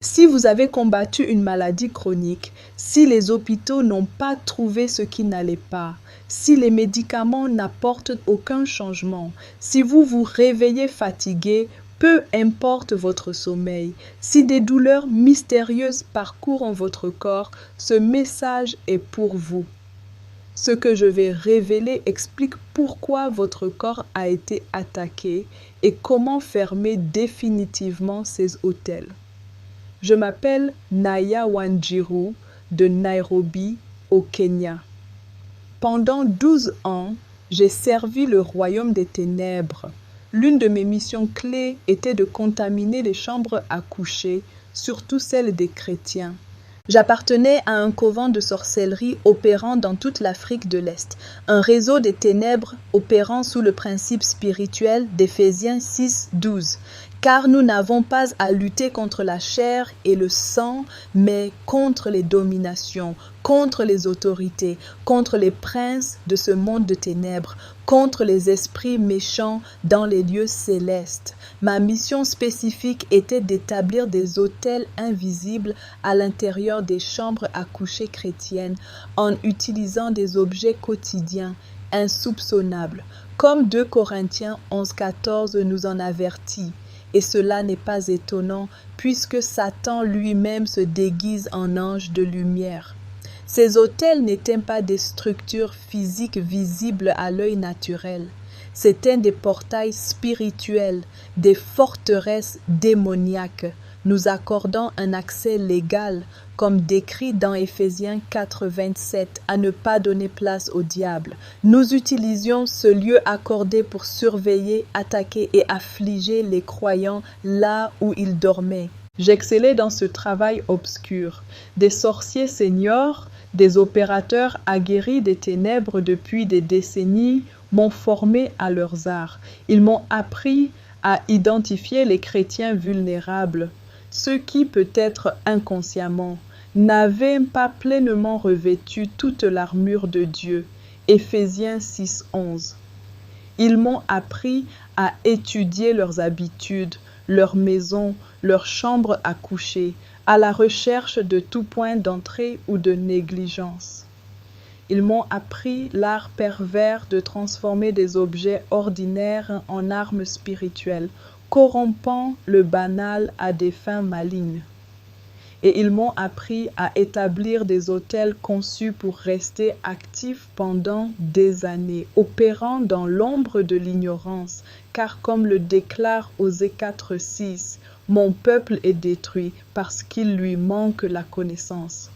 Si vous avez combattu une maladie chronique, si les hôpitaux n'ont pas trouvé ce qui n'allait pas, si les médicaments n'apportent aucun changement, si vous vous réveillez fatigué, peu importe votre sommeil, si des douleurs mystérieuses parcourent votre corps, ce message est pour vous. Ce que je vais révéler explique pourquoi votre corps a été attaqué et comment fermer définitivement ces hôtels. Je m'appelle Naya Wanjiru de Nairobi, au Kenya. Pendant 12 ans, j'ai servi le royaume des ténèbres. L'une de mes missions clés était de contaminer les chambres à coucher, surtout celles des chrétiens. J'appartenais à un couvent de sorcellerie opérant dans toute l'Afrique de l'Est, un réseau des ténèbres opérant sous le principe spirituel d'Éphésiens 6, 12. Car nous n'avons pas à lutter contre la chair et le sang, mais contre les dominations, contre les autorités, contre les princes de ce monde de ténèbres, contre les esprits méchants dans les lieux célestes. Ma mission spécifique était d'établir des autels invisibles à l'intérieur des chambres à coucher chrétiennes en utilisant des objets quotidiens, insoupçonnables, comme 2 Corinthiens 11,14 nous en avertit. Et cela n'est pas étonnant, puisque Satan lui-même se déguise en ange de lumière. Ces autels n'étaient pas des structures physiques visibles à l'œil naturel. C'étaient des portails spirituels, des forteresses démoniaques, nous accordant un accès légal, comme décrit dans Éphésiens 4, 27, à ne pas donner place au diable. Nous utilisions ce lieu accordé pour surveiller, attaquer et affliger les croyants là où ils dormaient. J'excellais dans ce travail obscur. Des sorciers seniors, des opérateurs aguerris des ténèbres depuis des décennies m'ont formé à leurs arts. Ils m'ont appris à identifier les chrétiens vulnérables, ceux qui, peut-être inconsciemment, n'avaient pas pleinement revêtu toute l'armure de Dieu. Éphésiens 6, 11. Ils m'ont appris à étudier leurs habitudes, leurs maisons, leurs chambres à coucher, à la recherche de tout point d'entrée ou de négligence. Ils m'ont appris l'art pervers de transformer des objets ordinaires en armes spirituelles, corrompant le banal à des fins malignes. Et ils m'ont appris à établir des autels conçus pour rester actifs pendant des années, opérant dans l'ombre de l'ignorance, car comme le déclare Osée 4, 6, « Mon peuple est détruit parce qu'il lui manque la connaissance ».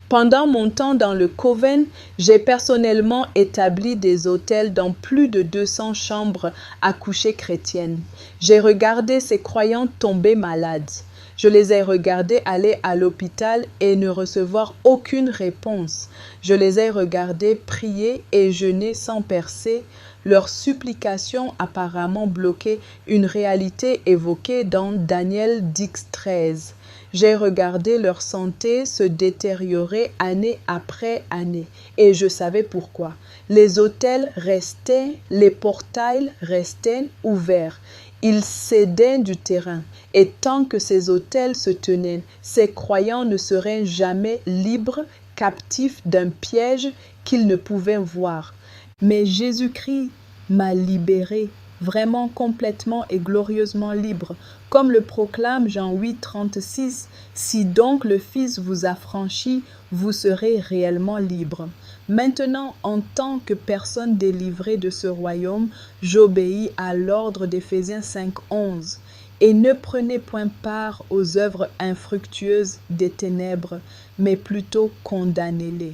Pendant mon temps dans le Coven, j'ai personnellement établi des autels dans plus de 200 chambres à coucher chrétiennes. J'ai regardé ces croyants tomber malades. Je les ai regardés aller à l'hôpital et ne recevoir aucune réponse. Je les ai regardés prier et jeûner sans percer. Leurs supplications apparemment bloquaient une réalité évoquée dans Daniel 10, 13. J'ai regardé leur santé se détériorer année après année et je savais pourquoi. Les autels restaient, les portails restaient ouverts. Ils cédaient du terrain et tant que ces autels se tenaient, ces croyants ne seraient jamais libres, captifs d'un piège qu'ils ne pouvaient voir. Mais Jésus-Christ m'a libéré, vraiment complètement et glorieusement libre. Comme le proclame Jean 8, 36, « Si donc le Fils vous affranchit, vous serez réellement libre. » Maintenant, en tant que personne délivrée de ce royaume, j'obéis à l'ordre d'Éphésiens 5, 11. Et ne prenez point part aux œuvres infructueuses des ténèbres, mais plutôt condamnez-les.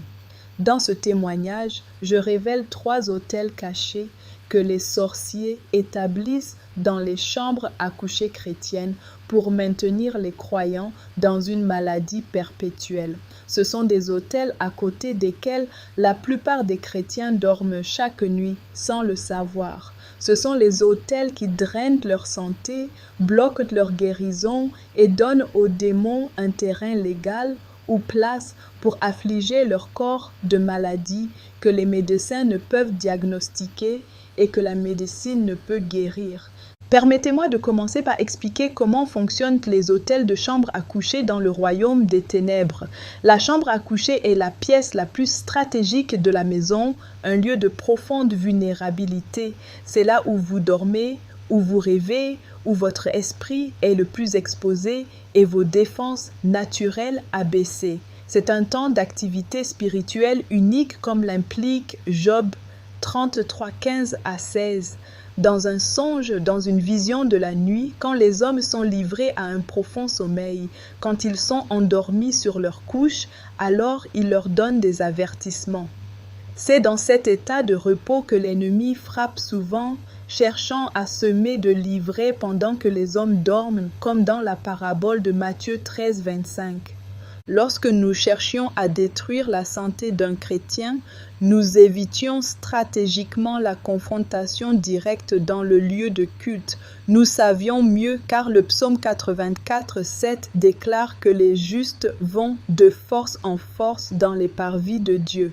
Dans ce témoignage, je révèle 3 autels cachés que les sorciers établissent dans les chambres à coucher chrétiennes pour maintenir les croyants dans une maladie perpétuelle. Ce sont des autels à côté desquels la plupart des chrétiens dorment chaque nuit sans le savoir. Ce sont les autels qui drainent leur santé, bloquent leur guérison et donnent aux démons un terrain légal ou place pour affliger leur corps de maladies que les médecins ne peuvent diagnostiquer et que la médecine ne peut guérir. Permettez-moi de commencer par expliquer comment fonctionnent les hôtels de chambre à coucher dans le royaume des ténèbres. La chambre à coucher est la pièce la plus stratégique de la maison, un lieu de profonde vulnérabilité. C'est là où vous dormez, où vous rêvez, où votre esprit est le plus exposé et vos défenses naturelles abaissées. C'est un temps d'activité spirituelle unique comme l'implique Job 33, 15 à 16. Dans un songe, dans une vision de la nuit, quand les hommes sont livrés à un profond sommeil, quand ils sont endormis sur leur couche, alors il leur donne des avertissements. C'est dans cet état de repos que l'ennemi frappe souvent, cherchant à semer de l'ivraie pendant que les hommes dorment, comme dans la parabole de Matthieu 13, 25. Lorsque nous cherchions à détruire la santé d'un chrétien, nous évitions stratégiquement la confrontation directe dans le lieu de culte. Nous savions mieux car le psaume 84, 7 déclare que les justes vont de force en force dans les parvis de Dieu.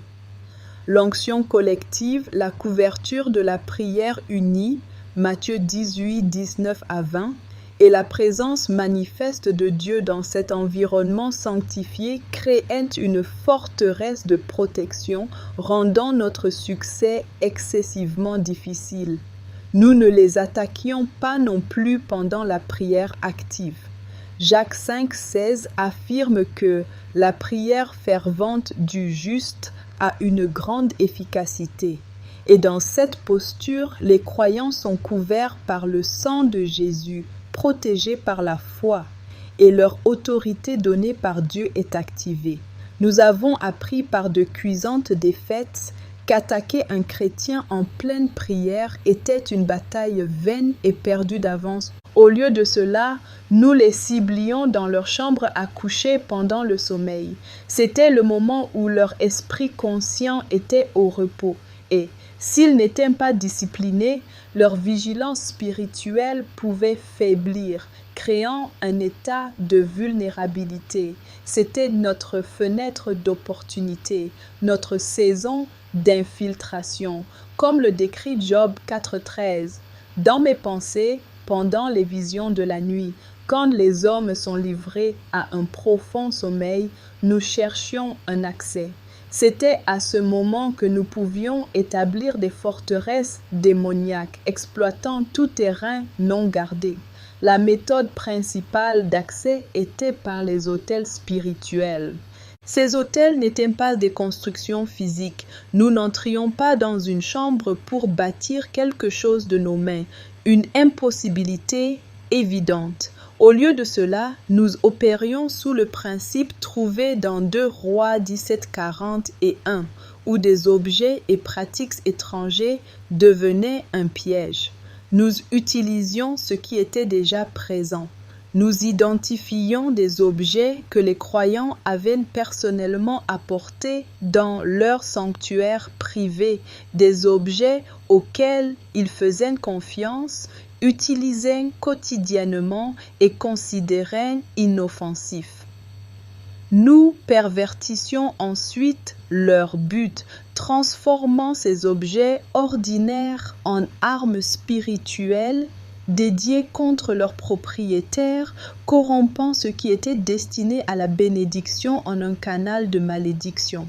L'onction collective, la couverture de la prière unie, Matthieu 18, 19 à 20, et la présence manifeste de Dieu dans cet environnement sanctifié créent une forteresse de protection, rendant notre succès excessivement difficile. Nous ne les attaquions pas non plus pendant la prière active. Jacques 5, 16 affirme que la prière fervente du juste a une grande efficacité. Et dans cette posture, les croyants sont couverts par le sang de Jésus, protégés par la foi, et leur autorité donnée par Dieu est activée. Nous avons appris par de cuisantes défaites qu'attaquer un chrétien en pleine prière était une bataille vaine et perdue d'avance. Au lieu de cela, nous les ciblions dans leur chambre à coucher pendant le sommeil. C'était le moment où leur esprit conscient était au repos et, s'ils n'étaient pas disciplinés, leur vigilance spirituelle pouvait faiblir, créant un état de vulnérabilité. C'était notre fenêtre d'opportunité, notre saison d'infiltration, comme le décrit Job 4.13. Dans mes pensées, pendant les visions de la nuit, quand les hommes sont livrés à un profond sommeil, nous cherchions un accès. C'était à ce moment que nous pouvions établir des forteresses démoniaques, exploitant tout terrain non gardé. La méthode principale d'accès était par les hôtels spirituels. Ces hôtels n'étaient pas des constructions physiques. Nous n'entrions pas dans une chambre pour bâtir quelque chose de nos mains, une impossibilité évidente. Au lieu de cela, nous opérions sous le principe trouvé dans 2 Rois 17, 40 et 1, où des objets et pratiques étrangers devenaient un piège. Nous utilisions ce qui était déjà présent. Nous identifions des objets que les croyants avaient personnellement apportés dans leur sanctuaire privé, des objets auxquels ils faisaient confiance, utilisaient quotidiennement et considéraient inoffensifs. Nous pervertissions ensuite leur but, transformant ces objets ordinaires en armes spirituelles dédiées contre leurs propriétaires, corrompant ce qui était destiné à la bénédiction en un canal de malédiction.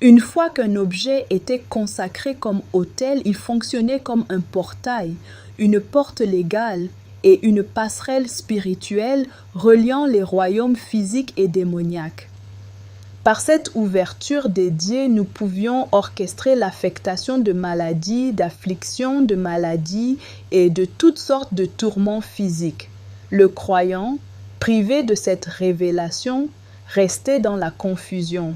Une fois qu'un objet était consacré comme autel, il fonctionnait comme un portail, une porte légale et une passerelle spirituelle reliant les royaumes physiques et démoniaques. Par cette ouverture dédiée, nous pouvions orchestrer l'affectation de maladies, d'afflictions, de maladies et de toutes sortes de tourments physiques. Le croyant, privé de cette révélation, restait dans la confusion.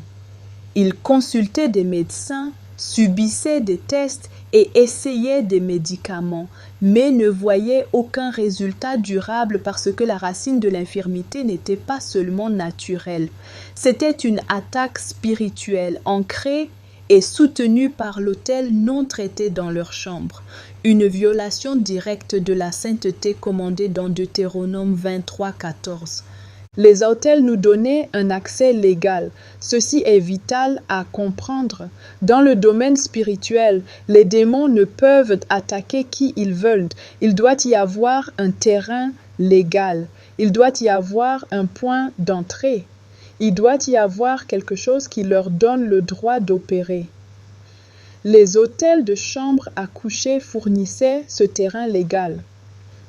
Il consultait des médecins, subissait des tests et essayait des médicaments, mais ne voyait aucun résultat durable parce que la racine de l'infirmité n'était pas seulement naturelle. C'était une attaque spirituelle ancrée et soutenue par l'autel non traité dans leur chambre, une violation directe de la sainteté commandée dans Deutéronome 23, 14. Les autels nous donnaient un accès légal. Ceci est vital à comprendre. Dans le domaine spirituel, les démons ne peuvent attaquer qui ils veulent. Il doit y avoir un terrain légal. Il doit y avoir un point d'entrée. Il doit y avoir quelque chose qui leur donne le droit d'opérer. Les hôtels de chambre à coucher fournissaient ce terrain légal.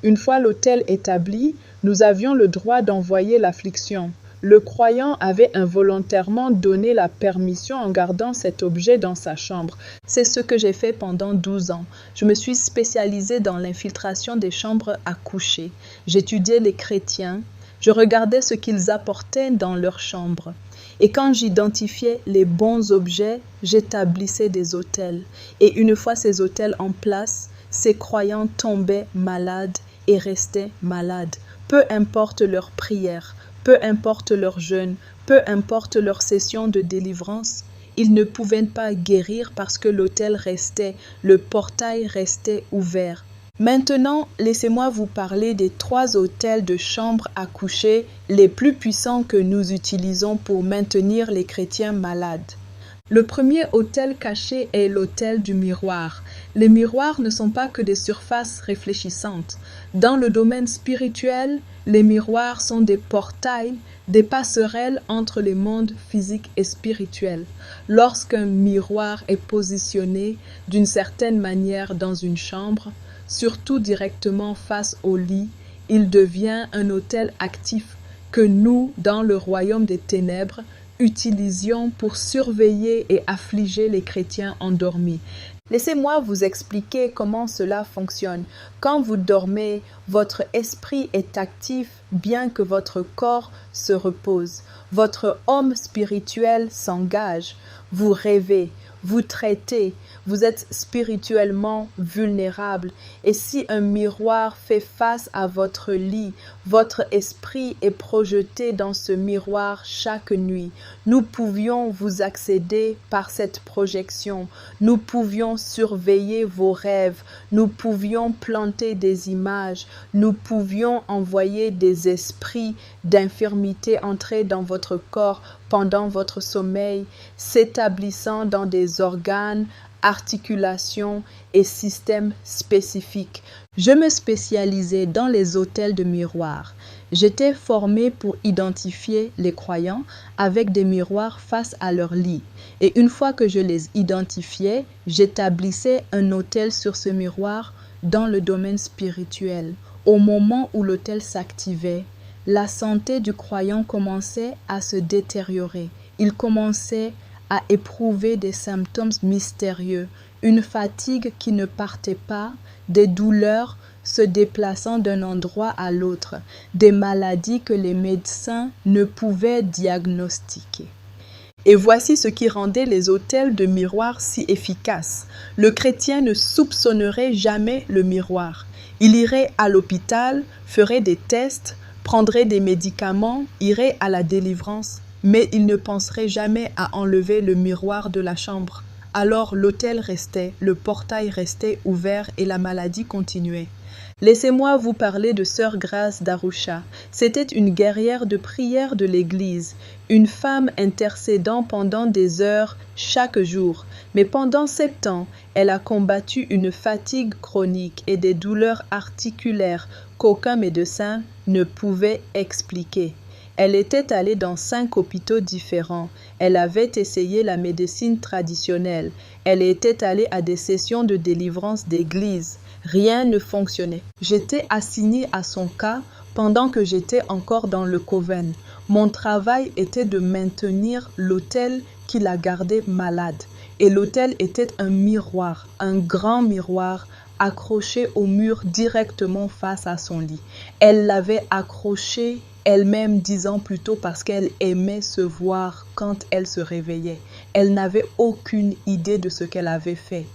Une fois l'hôtel établi, nous avions le droit d'envoyer l'affliction. Le croyant avait involontairement donné la permission en gardant cet objet dans sa chambre. C'est ce que j'ai fait pendant 12 ans. Je me suis spécialisée dans l'infiltration des chambres à coucher. J'étudiais les chrétiens. Je regardais ce qu'ils apportaient dans leurs chambres. Et quand j'identifiais les bons objets, j'établissais des hôtels. Et une fois ces hôtels en place, ces croyants tombaient malades et restaient malades. Peu importe leur prière, peu importe leur jeûne, peu importe leur session de délivrance, ils ne pouvaient pas guérir parce que l'autel restait, le portail restait ouvert. Maintenant, laissez-moi vous parler des 3 autels de chambre à coucher les plus puissants que nous utilisons pour maintenir les chrétiens malades. Le premier autel caché est l'autel du miroir. Les miroirs ne sont pas que des surfaces réfléchissantes. Dans le domaine spirituel, les miroirs sont des portails, des passerelles entre les mondes physiques et spirituels. Lorsqu'un miroir est positionné d'une certaine manière dans une chambre, surtout directement face au lit, il devient un autel actif que nous, dans le royaume des ténèbres, utilisions pour surveiller et affliger les chrétiens endormis. Laissez-moi vous expliquer comment cela fonctionne. Quand vous dormez, votre esprit est actif bien que votre corps se repose. Votre homme spirituel s'engage. Vous rêvez, vous traitez, vous êtes spirituellement vulnérable. Et si un miroir fait face à votre lit, votre esprit est projeté dans ce miroir chaque nuit. Nous pouvions vous accéder par cette projection. Nous pouvions surveiller vos rêves. Nous pouvions planter des images. Nous pouvions envoyer des esprits d'infirmité entrer dans votre corps pendant votre sommeil, s'établissant dans des organes, articulations et systèmes spécifiques. Je me spécialisais dans les hôtels de miroirs. J'étais formée pour identifier les croyants avec des miroirs face à leur lit. Et une fois que je les identifiais, j'établissais un hôtel sur ce miroir dans le domaine spirituel. Au moment où l'hôtel s'activait, la santé du croyant commençait à se détériorer. Il commençait à éprouver des symptômes mystérieux, une fatigue qui ne partait pas, des douleurs se déplaçant d'un endroit à l'autre, des maladies que les médecins ne pouvaient diagnostiquer. Et voici ce qui rendait les hôtels de miroir si efficaces. Le chrétien ne soupçonnerait jamais le miroir. Il irait à l'hôpital, ferait des tests, prendrait des médicaments, irait à la délivrance, mais il ne penserait jamais à enlever le miroir de la chambre. Alors l'autel restait, le portail restait ouvert et la maladie continuait. Laissez-moi vous parler de Sœur Grâce d'Arusha. C'était une guerrière de prière de l'Église, une femme intercédant pendant des heures chaque jour. Mais pendant 7 ans, elle a combattu une fatigue chronique et des douleurs articulaires qu'aucun médecin ne pouvait expliquer. Elle était allée dans 5 hôpitaux différents. Elle avait essayé la médecine traditionnelle. Elle était allée à des sessions de délivrance d'église. Rien ne fonctionnait. J'étais assignée à son cas pendant que j'étais encore dans le coven. Mon travail était de maintenir l'autel qui la gardait malade. Et l'autel était un miroir, un grand miroir accroché au mur directement face à son lit. Elle l'avait accroché elle-même 10 ans plus tôt parce qu'elle aimait se voir quand elle se réveillait. Elle n'avait aucune idée de ce qu'elle avait fait.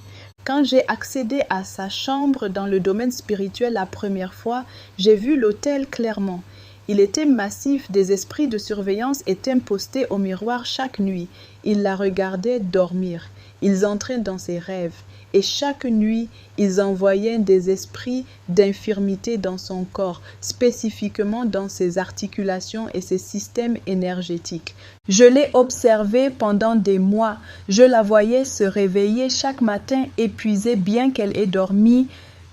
Quand j'ai accédé à sa chambre dans le domaine spirituel la première fois, j'ai vu l'autel clairement. Il était massif, des esprits de surveillance étaient postés au miroir chaque nuit. Ils la regardaient dormir. Ils entraient dans ses rêves. Et chaque nuit, ils envoyaient des esprits d'infirmité dans son corps, spécifiquement dans ses articulations et ses systèmes énergétiques. Je l'ai observée pendant des mois. Je la voyais se réveiller chaque matin épuisée bien qu'elle ait dormi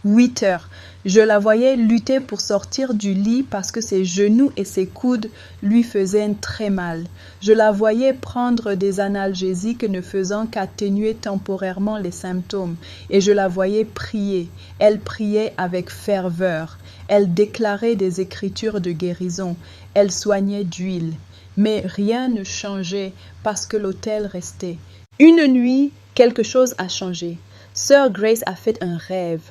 8 heures. Je la voyais lutter pour sortir du lit parce que ses genoux et ses coudes lui faisaient très mal. Je la voyais prendre des analgésiques ne faisant qu'atténuer temporairement les symptômes. Et je la voyais prier. Elle priait avec ferveur. Elle déclarait des écritures de guérison. Elle soignait d'huile. Mais rien ne changeait parce que l'autel restait. Une nuit, quelque chose a changé. Sœur Grace a fait un rêve.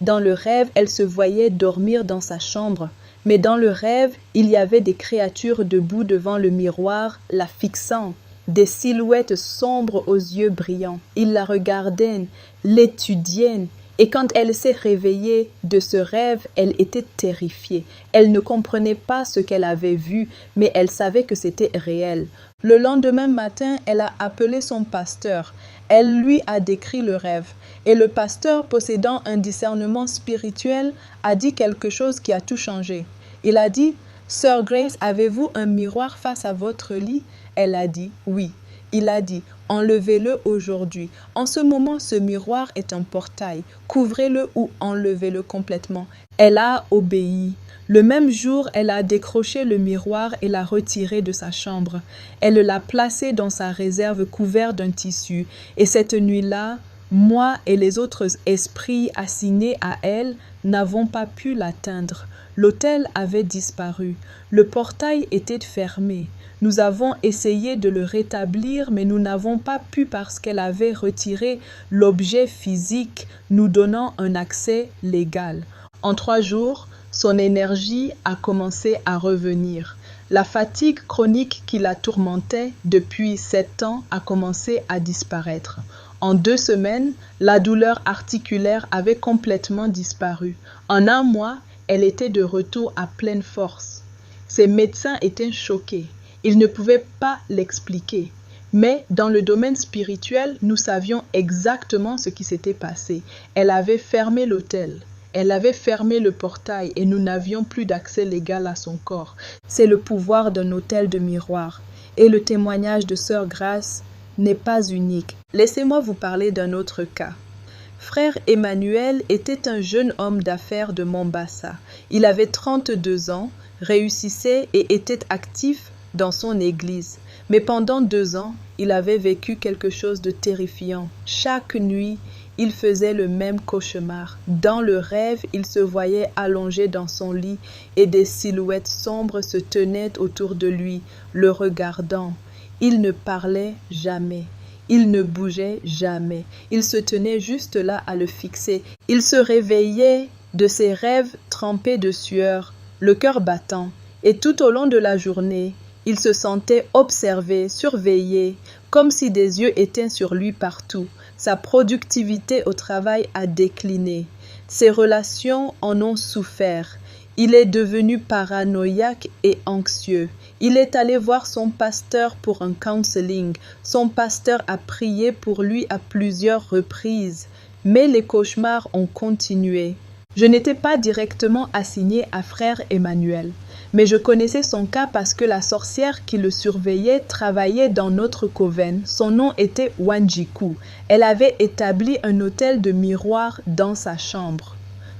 Dans le rêve, elle se voyait dormir dans sa chambre. Mais dans le rêve, il y avait des créatures debout devant le miroir, la fixant, des silhouettes sombres aux yeux brillants. Ils la regardaient, l'étudiaient, et quand elle s'est réveillée de ce rêve, elle était terrifiée. Elle ne comprenait pas ce qu'elle avait vu, mais elle savait que c'était réel. Le lendemain matin, elle a appelé son pasteur. Elle lui a décrit le rêve. Et le pasteur, possédant un discernement spirituel, a dit quelque chose qui a tout changé. Il a dit, « Sœur Grace, avez-vous un miroir face à votre lit ?» Elle a dit, « Oui. » Il a dit, « Enlevez-le aujourd'hui. En ce moment, ce miroir est un portail. Couvrez-le ou enlevez-le complètement. » Elle a obéi. Le même jour, elle a décroché le miroir et l'a retiré de sa chambre. Elle l'a placé dans sa réserve couvert d'un tissu. Et cette nuit-là, moi et les autres esprits assignés à elle n'avons pas pu l'atteindre. L'autel avait disparu. Le portail était fermé. Nous avons essayé de le rétablir, mais nous n'avons pas pu parce qu'elle avait retiré l'objet physique, nous donnant un accès légal. En 3 jours, son énergie a commencé à revenir. La fatigue chronique qui la tourmentait depuis 7 ans a commencé à disparaître. En 2 semaines, la douleur articulaire avait complètement disparu. En 1 mois, elle était de retour à pleine force. Ses médecins étaient choqués. Ils ne pouvaient pas l'expliquer. Mais dans le domaine spirituel, nous savions exactement ce qui s'était passé. Elle avait fermé l'autel. Elle avait fermé le portail et nous n'avions plus d'accès légal à son corps. C'est le pouvoir d'un autel de miroir. Et le témoignage de Sœur Grace n'est pas unique. Laissez-moi vous parler d'un autre cas. Frère Emmanuel était un jeune homme d'affaires de Mombasa. Il avait 32 ans, réussissait et était actif dans son église. Mais pendant 2 ans, il avait vécu quelque chose de terrifiant. Chaque nuit, il faisait le même cauchemar. Dans le rêve, il se voyait allongé dans son lit et des silhouettes sombres se tenaient autour de lui, le regardant. Il ne parlait jamais. Il ne bougeait jamais. Il se tenait juste là à le fixer. Il se réveillait de ses rêves trempés de sueur, le cœur battant. Et tout au long de la journée, il se sentait observé, surveillé, comme si des yeux étaient sur lui partout. Sa productivité au travail a décliné. Ses relations en ont souffert. Il est devenu paranoïaque et anxieux. Il est allé voir son pasteur pour un counseling. Son pasteur a prié pour lui à plusieurs reprises. Mais les cauchemars ont continué. Je n'étais pas directement assignée à frère Emmanuel. Mais je connaissais son cas parce que la sorcière qui le surveillait travaillait dans notre coven. Son nom était Wanjiku. Elle avait établi un autel de miroir dans sa chambre.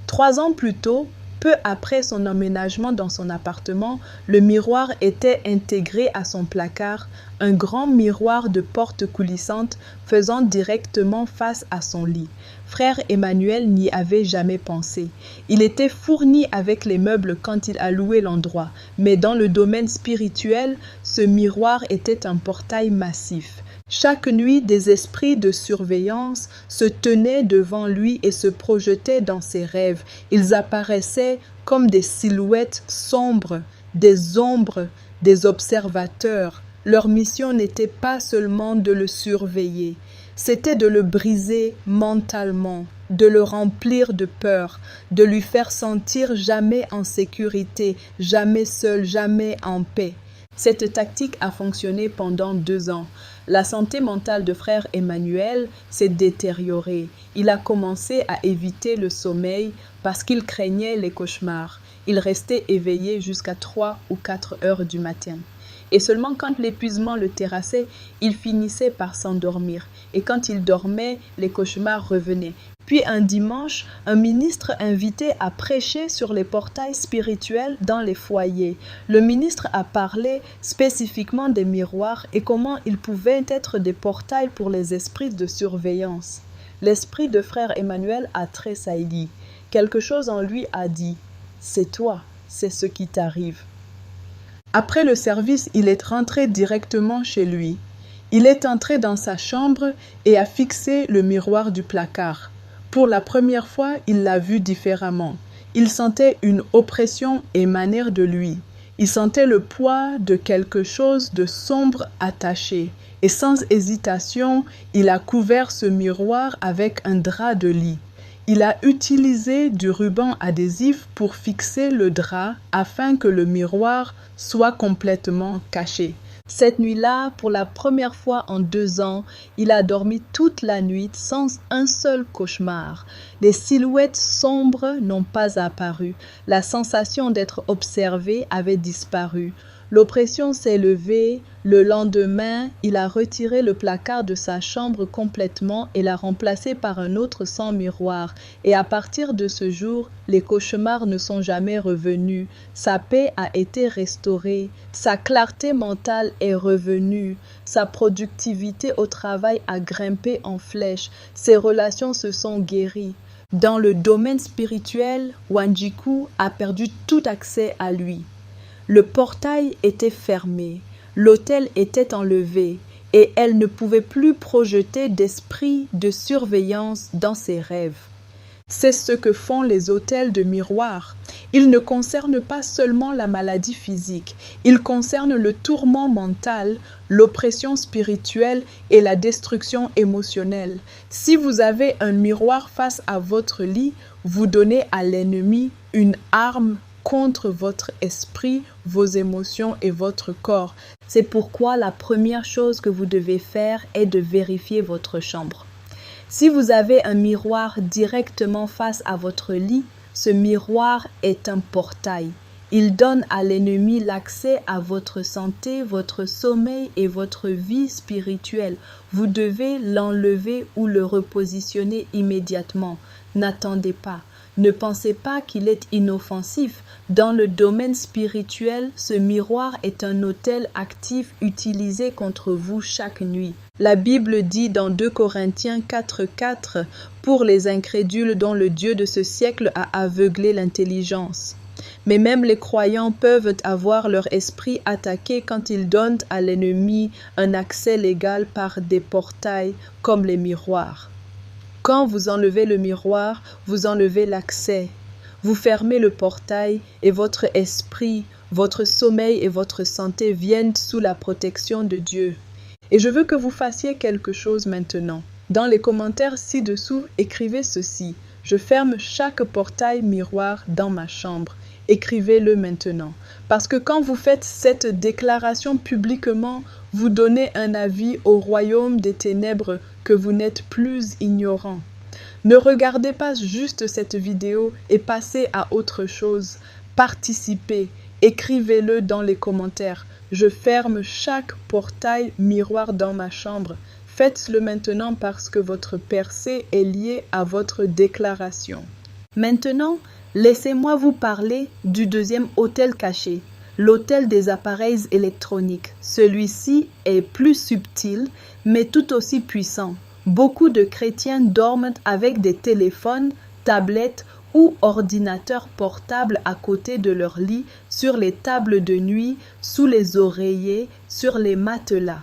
3 ans plus tôt, peu après son emménagement dans son appartement, le miroir était intégré à son placard, un grand miroir de porte coulissante faisant directement face à son lit. Frère Emmanuel n'y avait jamais pensé. Il était fourni avec les meubles quand il a loué l'endroit, mais dans le domaine spirituel, ce miroir était un portail massif. Chaque nuit, des esprits de surveillance se tenaient devant lui et se projetaient dans ses rêves. Ils apparaissaient comme des silhouettes sombres, des ombres, des observateurs, Leur mission n'était pas seulement de le surveiller, c'était de le briser mentalement, de le remplir de peur, de lui faire sentir jamais en sécurité, jamais seul, jamais en paix. Cette tactique a fonctionné pendant 2 ans. La santé mentale de frère Emmanuel s'est détériorée. Il a commencé à éviter le sommeil parce qu'il craignait les cauchemars. Il restait éveillé jusqu'à 3 ou 4 heures du matin. Et seulement quand l'épuisement le terrassait, il finissait par s'endormir. Et quand il dormait, les cauchemars revenaient. Puis un dimanche, un ministre invitait à prêcher sur les portails spirituels dans les foyers. Le ministre a parlé spécifiquement des miroirs et comment ils pouvaient être des portails pour les esprits de surveillance. L'esprit de frère Emmanuel a tressailli. Quelque chose en lui a dit « C'est toi, c'est ce qui t'arrive ». Après le service, il est rentré directement chez lui. Il est entré dans sa chambre et a fixé le miroir du placard. Pour la première fois, il l'a vu différemment. Il sentait une oppression émaner de lui. Il sentait le poids de quelque chose de sombre attaché. Et sans hésitation, il a couvert ce miroir avec un drap de lit. Il a utilisé du ruban adhésif pour fixer le drap afin que le miroir soit complètement caché. Cette nuit-là, pour la première fois en 2 ans, il a dormi toute la nuit sans un seul cauchemar. Les silhouettes sombres n'ont pas apparu. La sensation d'être observé avait disparu. L'oppression s'est levée. Le lendemain, il a retiré le placard de sa chambre complètement et l'a remplacé par un autre sans miroir. Et à partir de ce jour, les cauchemars ne sont jamais revenus. Sa paix a été restaurée. Sa clarté mentale est revenue. Sa productivité au travail a grimpé en flèche. Ses relations se sont guéries. Dans le domaine spirituel, Wanjiku a perdu tout accès à lui. Le portail était fermé, l'autel était enlevé et elle ne pouvait plus projeter d'esprit de surveillance dans ses rêves. C'est ce que font les autels de miroir. Ils ne concernent pas seulement la maladie physique, ils concernent le tourment mental, l'oppression spirituelle et la destruction émotionnelle. Si vous avez un miroir face à votre lit, vous donnez à l'ennemi une arme contre votre esprit, vos émotions et votre corps. C'est pourquoi la première chose que vous devez faire est de vérifier votre chambre. Si vous avez un miroir directement face à votre lit, ce miroir est un portail. Il donne à l'ennemi l'accès à votre santé, votre sommeil et votre vie spirituelle. Vous devez l'enlever ou le repositionner immédiatement. N'attendez pas. Ne pensez pas qu'il est inoffensif. Dans le domaine spirituel, ce miroir est un autel actif utilisé contre vous chaque nuit. La Bible dit dans 2 Corinthiens 4:4 « Pour les incrédules dont le Dieu de ce siècle a aveuglé l'intelligence ». Mais même les croyants peuvent avoir leur esprit attaqué quand ils donnent à l'ennemi un accès légal par des portails comme les miroirs. Quand vous enlevez le miroir, vous enlevez l'accès. Vous fermez le portail et votre esprit, votre sommeil et votre santé viennent sous la protection de Dieu. Et je veux que vous fassiez quelque chose maintenant. Dans les commentaires ci-dessous, écrivez ceci. Je ferme chaque portail miroir dans ma chambre. Écrivez-le maintenant. Parce que quand vous faites cette déclaration publiquement, vous donnez un avis au royaume des ténèbres que vous n'êtes plus ignorant. Ne regardez pas juste cette vidéo et passez à autre chose. Participez, écrivez-le dans les commentaires. Je ferme chaque portail miroir dans ma chambre. Faites-le maintenant parce que votre percée est liée à votre déclaration. Maintenant, laissez-moi vous parler du deuxième autel caché, l'autel des appareils électroniques. Celui-ci est plus subtil, mais tout aussi puissant. Beaucoup de chrétiens dorment avec des téléphones, tablettes ou ordinateurs portables à côté de leur lit, sur les tables de nuit, sous les oreillers, sur les matelas.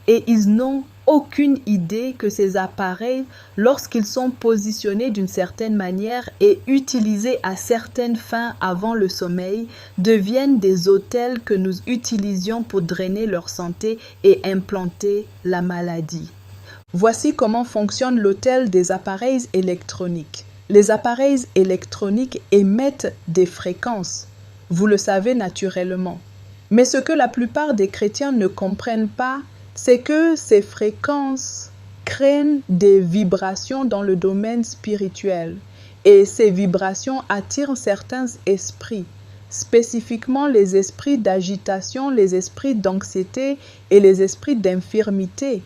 Et ils n'ont aucune idée que ces appareils, lorsqu'ils sont positionnés d'une certaine manière et utilisés à certaines fins avant le sommeil, deviennent des autels que nous utilisions pour drainer leur santé et implanter la maladie. Voici comment fonctionne l'autel des appareils électroniques. Les appareils électroniques émettent des fréquences, vous le savez naturellement. Mais ce que la plupart des chrétiens ne comprennent pas, c'est que ces fréquences créent des vibrations dans le domaine spirituel. Et ces vibrations attirent certains esprits, spécifiquement les esprits d'agitation, les esprits d'anxiété et les esprits d'infirmité.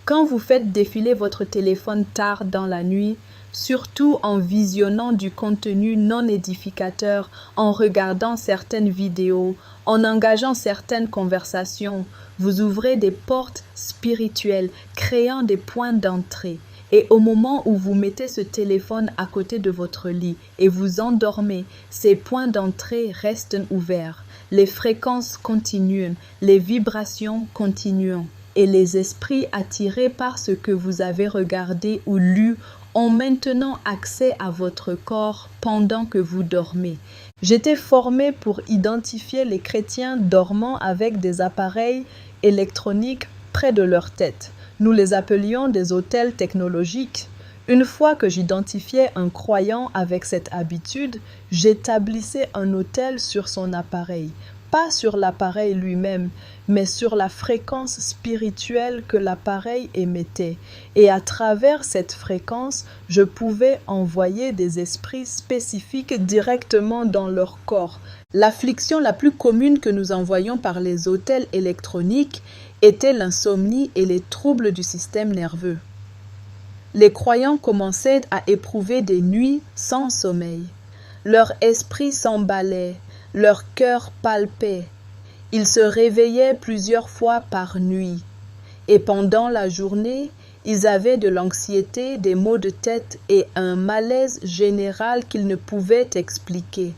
Quand vous faites défiler votre téléphone tard dans la nuit, surtout en visionnant du contenu non édificateur, en regardant certaines vidéos, en engageant certaines conversations, vous ouvrez des portes spirituelles, créant des points d'entrée. Et au moment où vous mettez ce téléphone à côté de votre lit et vous endormez, ces points d'entrée restent ouverts. Les fréquences continuent, les vibrations continuent. Et les esprits attirés par ce que vous avez regardé ou lu ont maintenant accès à votre corps pendant que vous dormez. J'étais formé pour identifier les chrétiens dormant avec des appareils électroniques près de leur tête. Nous les appelions des autels technologiques. Une fois que j'identifiais un croyant avec cette habitude, j'établissais un autel sur son appareil. Pas sur l'appareil lui-même, mais sur la fréquence spirituelle que l'appareil émettait. Et à travers cette fréquence, je pouvais envoyer des esprits spécifiques directement dans leur corps. L'affliction la plus commune que nous envoyions par les autels électroniques était l'insomnie et les troubles du système nerveux. Les croyants commençaient à éprouver des nuits sans sommeil. Leur esprit s'emballait. Leur cœur palpait. Ils se réveillaient plusieurs fois par nuit. Et pendant la journée, ils avaient de l'anxiété, des maux de tête et un malaise général qu'ils ne pouvaient expliquer.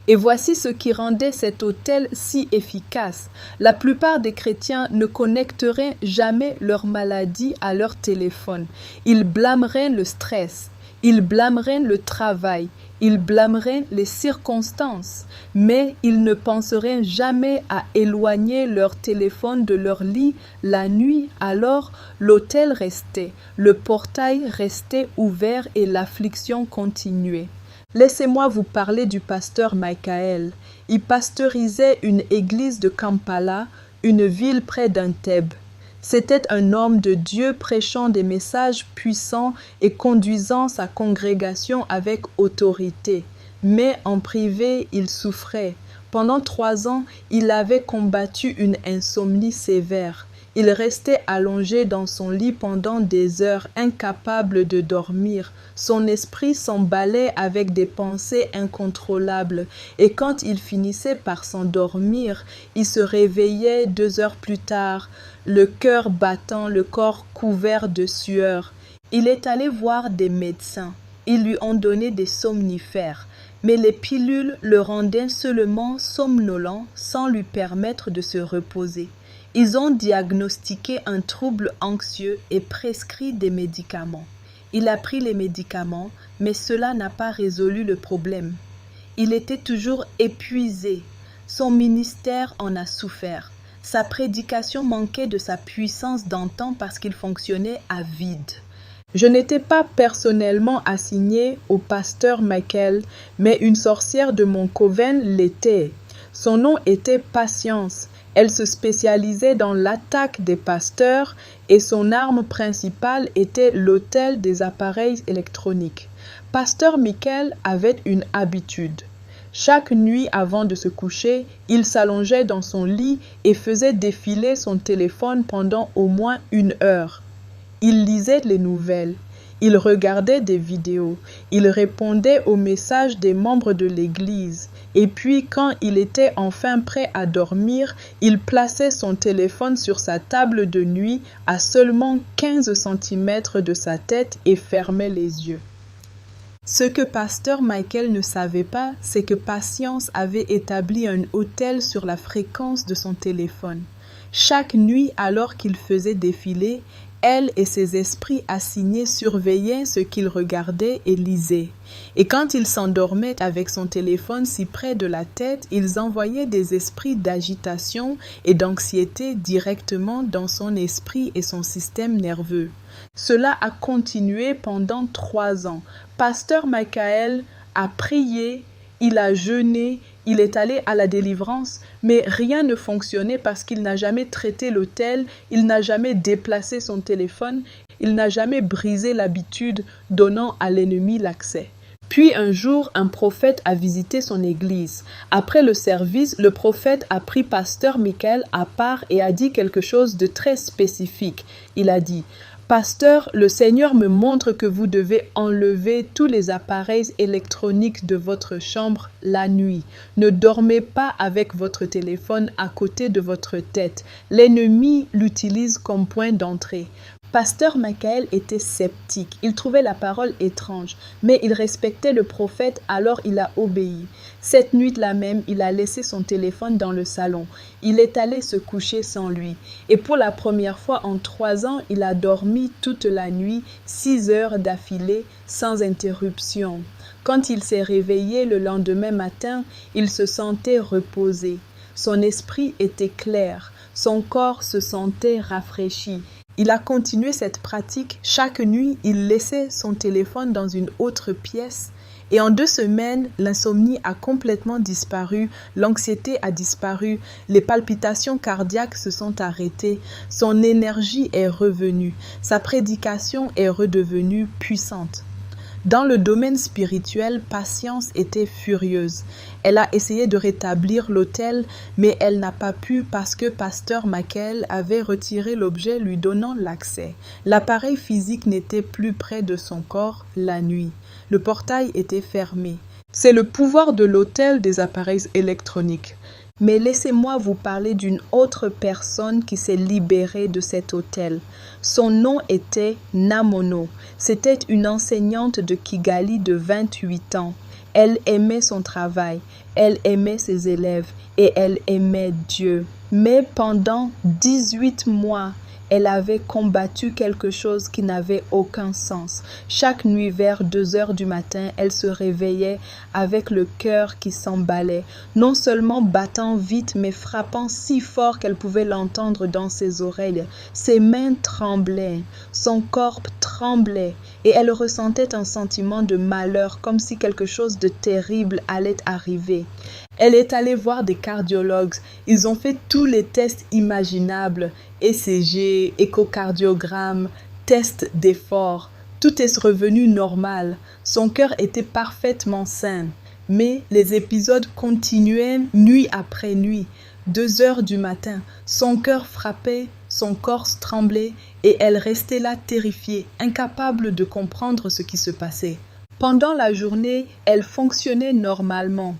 Et voici ce qui rendait cet autel si efficace. La plupart des chrétiens ne connecteraient jamais leur maladie à leur téléphone. Ils blâmeraient le stress. Ils blâmeraient le travail, ils blâmeraient les circonstances, mais ils ne penseraient jamais à éloigner leur téléphone de leur lit la nuit. Alors l'autel restait, le portail restait ouvert et l'affliction continuait. Laissez-moi vous parler du pasteur Michael. Il pasteurisait une église de Kampala, une ville près d'Entebbe. C'était un homme de Dieu prêchant des messages puissants et conduisant sa congrégation avec autorité. Mais en privé, il souffrait. Pendant 3 ans, il avait combattu une insomnie sévère. Il restait allongé dans son lit pendant des heures, incapable de dormir. Son esprit s'emballait avec des pensées incontrôlables. Et quand il finissait par s'endormir, il se réveillait 2 heures plus tard, le cœur battant, le corps couvert de sueur. Il est allé voir des médecins. Ils lui ont donné des somnifères. Mais les pilules le rendaient seulement somnolent sans lui permettre de se reposer. Ils ont diagnostiqué un trouble anxieux et prescrit des médicaments. Il a pris les médicaments, mais cela n'a pas résolu le problème. Il était toujours épuisé. Son ministère en a souffert. Sa prédication manquait de sa puissance d'antan parce qu'il fonctionnait à vide. Je n'étais pas personnellement assignée au pasteur Michael, mais une sorcière de mon coven l'était. Son nom était Patience. Elle se spécialisait dans l'attaque des pasteurs et son arme principale était l'autel des appareils électroniques. Pasteur Michael avait une habitude. Chaque nuit avant de se coucher, il s'allongeait dans son lit et faisait défiler son téléphone pendant au moins 1 heure. Il lisait les nouvelles, il regardait des vidéos, il répondait aux messages des membres de l'église. Et puis, quand il était enfin prêt à dormir, il plaçait son téléphone sur sa table de nuit à seulement 15 cm de sa tête et fermait les yeux. Ce que pasteur Michael ne savait pas, c'est que Patience avait établi un autel sur la fréquence de son téléphone. Chaque nuit, alors qu'il faisait défiler, Elle et ses esprits assignés surveillaient ce qu'il regardait et lisait. Et quand il s'endormait avec son téléphone si près de la tête, ils envoyaient des esprits d'agitation et d'anxiété directement dans son esprit et son système nerveux. Cela a continué pendant 3 ans. Pasteur Michael a prié, il a jeûné, il est allé à la délivrance, mais rien ne fonctionnait parce qu'il n'a jamais traité l'autel, il n'a jamais déplacé son téléphone, il n'a jamais brisé l'habitude donnant à l'ennemi l'accès. Puis un jour, un prophète a visité son église. Après le service, le prophète a pris Pasteur Michael à part et a dit quelque chose de très spécifique. Il a dit: Pasteur, le Seigneur me montre que vous devez enlever tous les appareils électroniques de votre chambre la nuit. Ne dormez pas avec votre téléphone à côté de votre tête. L'ennemi l'utilise comme point d'entrée. Pasteur Michael était sceptique. Il trouvait la parole étrange, mais il respectait le prophète, alors il a obéi. Cette nuit-là même, il a laissé son téléphone dans le salon. Il est allé se coucher sans lui. Et pour la première fois en 3 ans, il a dormi toute la nuit, 6 heures d'affilée, sans interruption. Quand il s'est réveillé le lendemain matin, il se sentait reposé. Son esprit était clair. Son corps se sentait rafraîchi. Il a continué cette pratique. Chaque nuit, il laissait son téléphone dans une autre pièce. Et en 2 semaines, l'insomnie a complètement disparu, l'anxiété a disparu, les palpitations cardiaques se sont arrêtées, son énergie est revenue, sa prédication est redevenue puissante. Dans le domaine spirituel, Patience était furieuse. Elle a essayé de rétablir l'autel, mais elle n'a pas pu parce que Pasteur Michael avait retiré l'objet lui donnant l'accès. L'appareil physique n'était plus près de son corps la nuit. Le portail était fermé. C'est le pouvoir de l'autel des appareils électroniques. Mais laissez-moi vous parler d'une autre personne qui s'est libérée de cet autel. Son nom était Namono. C'était une enseignante de Kigali de 28 ans. Elle aimait son travail, elle aimait ses élèves et elle aimait Dieu. Mais pendant 18 mois, elle avait combattu quelque chose qui n'avait aucun sens. Chaque nuit vers 2 heures du matin, elle se réveillait avec le cœur qui s'emballait, non seulement battant vite, mais frappant si fort qu'elle pouvait l'entendre dans ses oreilles. Ses mains tremblaient, son corps tremblait, et elle ressentait un sentiment de malheur, comme si quelque chose de terrible allait arriver. Elle est allée voir des cardiologues. Ils ont fait tous les tests imaginables, ECG, échocardiogramme, test d'effort. Tout est revenu normal. Son cœur était parfaitement sain. Mais les épisodes continuaient nuit après nuit. 2 heures du matin, son cœur frappait, son corps tremblait et elle restait là terrifiée, incapable de comprendre ce qui se passait. Pendant la journée, elle fonctionnait normalement.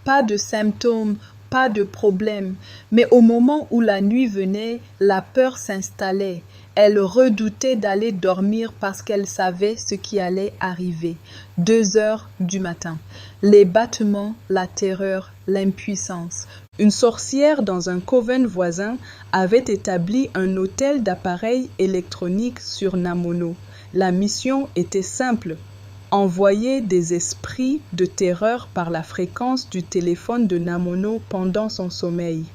Pas de symptômes, pas de problème. Mais au moment où la nuit venait, la peur s'installait. Elle redoutait d'aller dormir parce qu'elle savait ce qui allait arriver. 2 heures du matin. Les battements, la terreur, l'impuissance. Une sorcière dans un coven voisin avait établi un hôtel d'appareils électroniques sur Namono. La mission était simple. Envoyer des esprits de terreur par la fréquence du téléphone de Namono pendant son sommeil.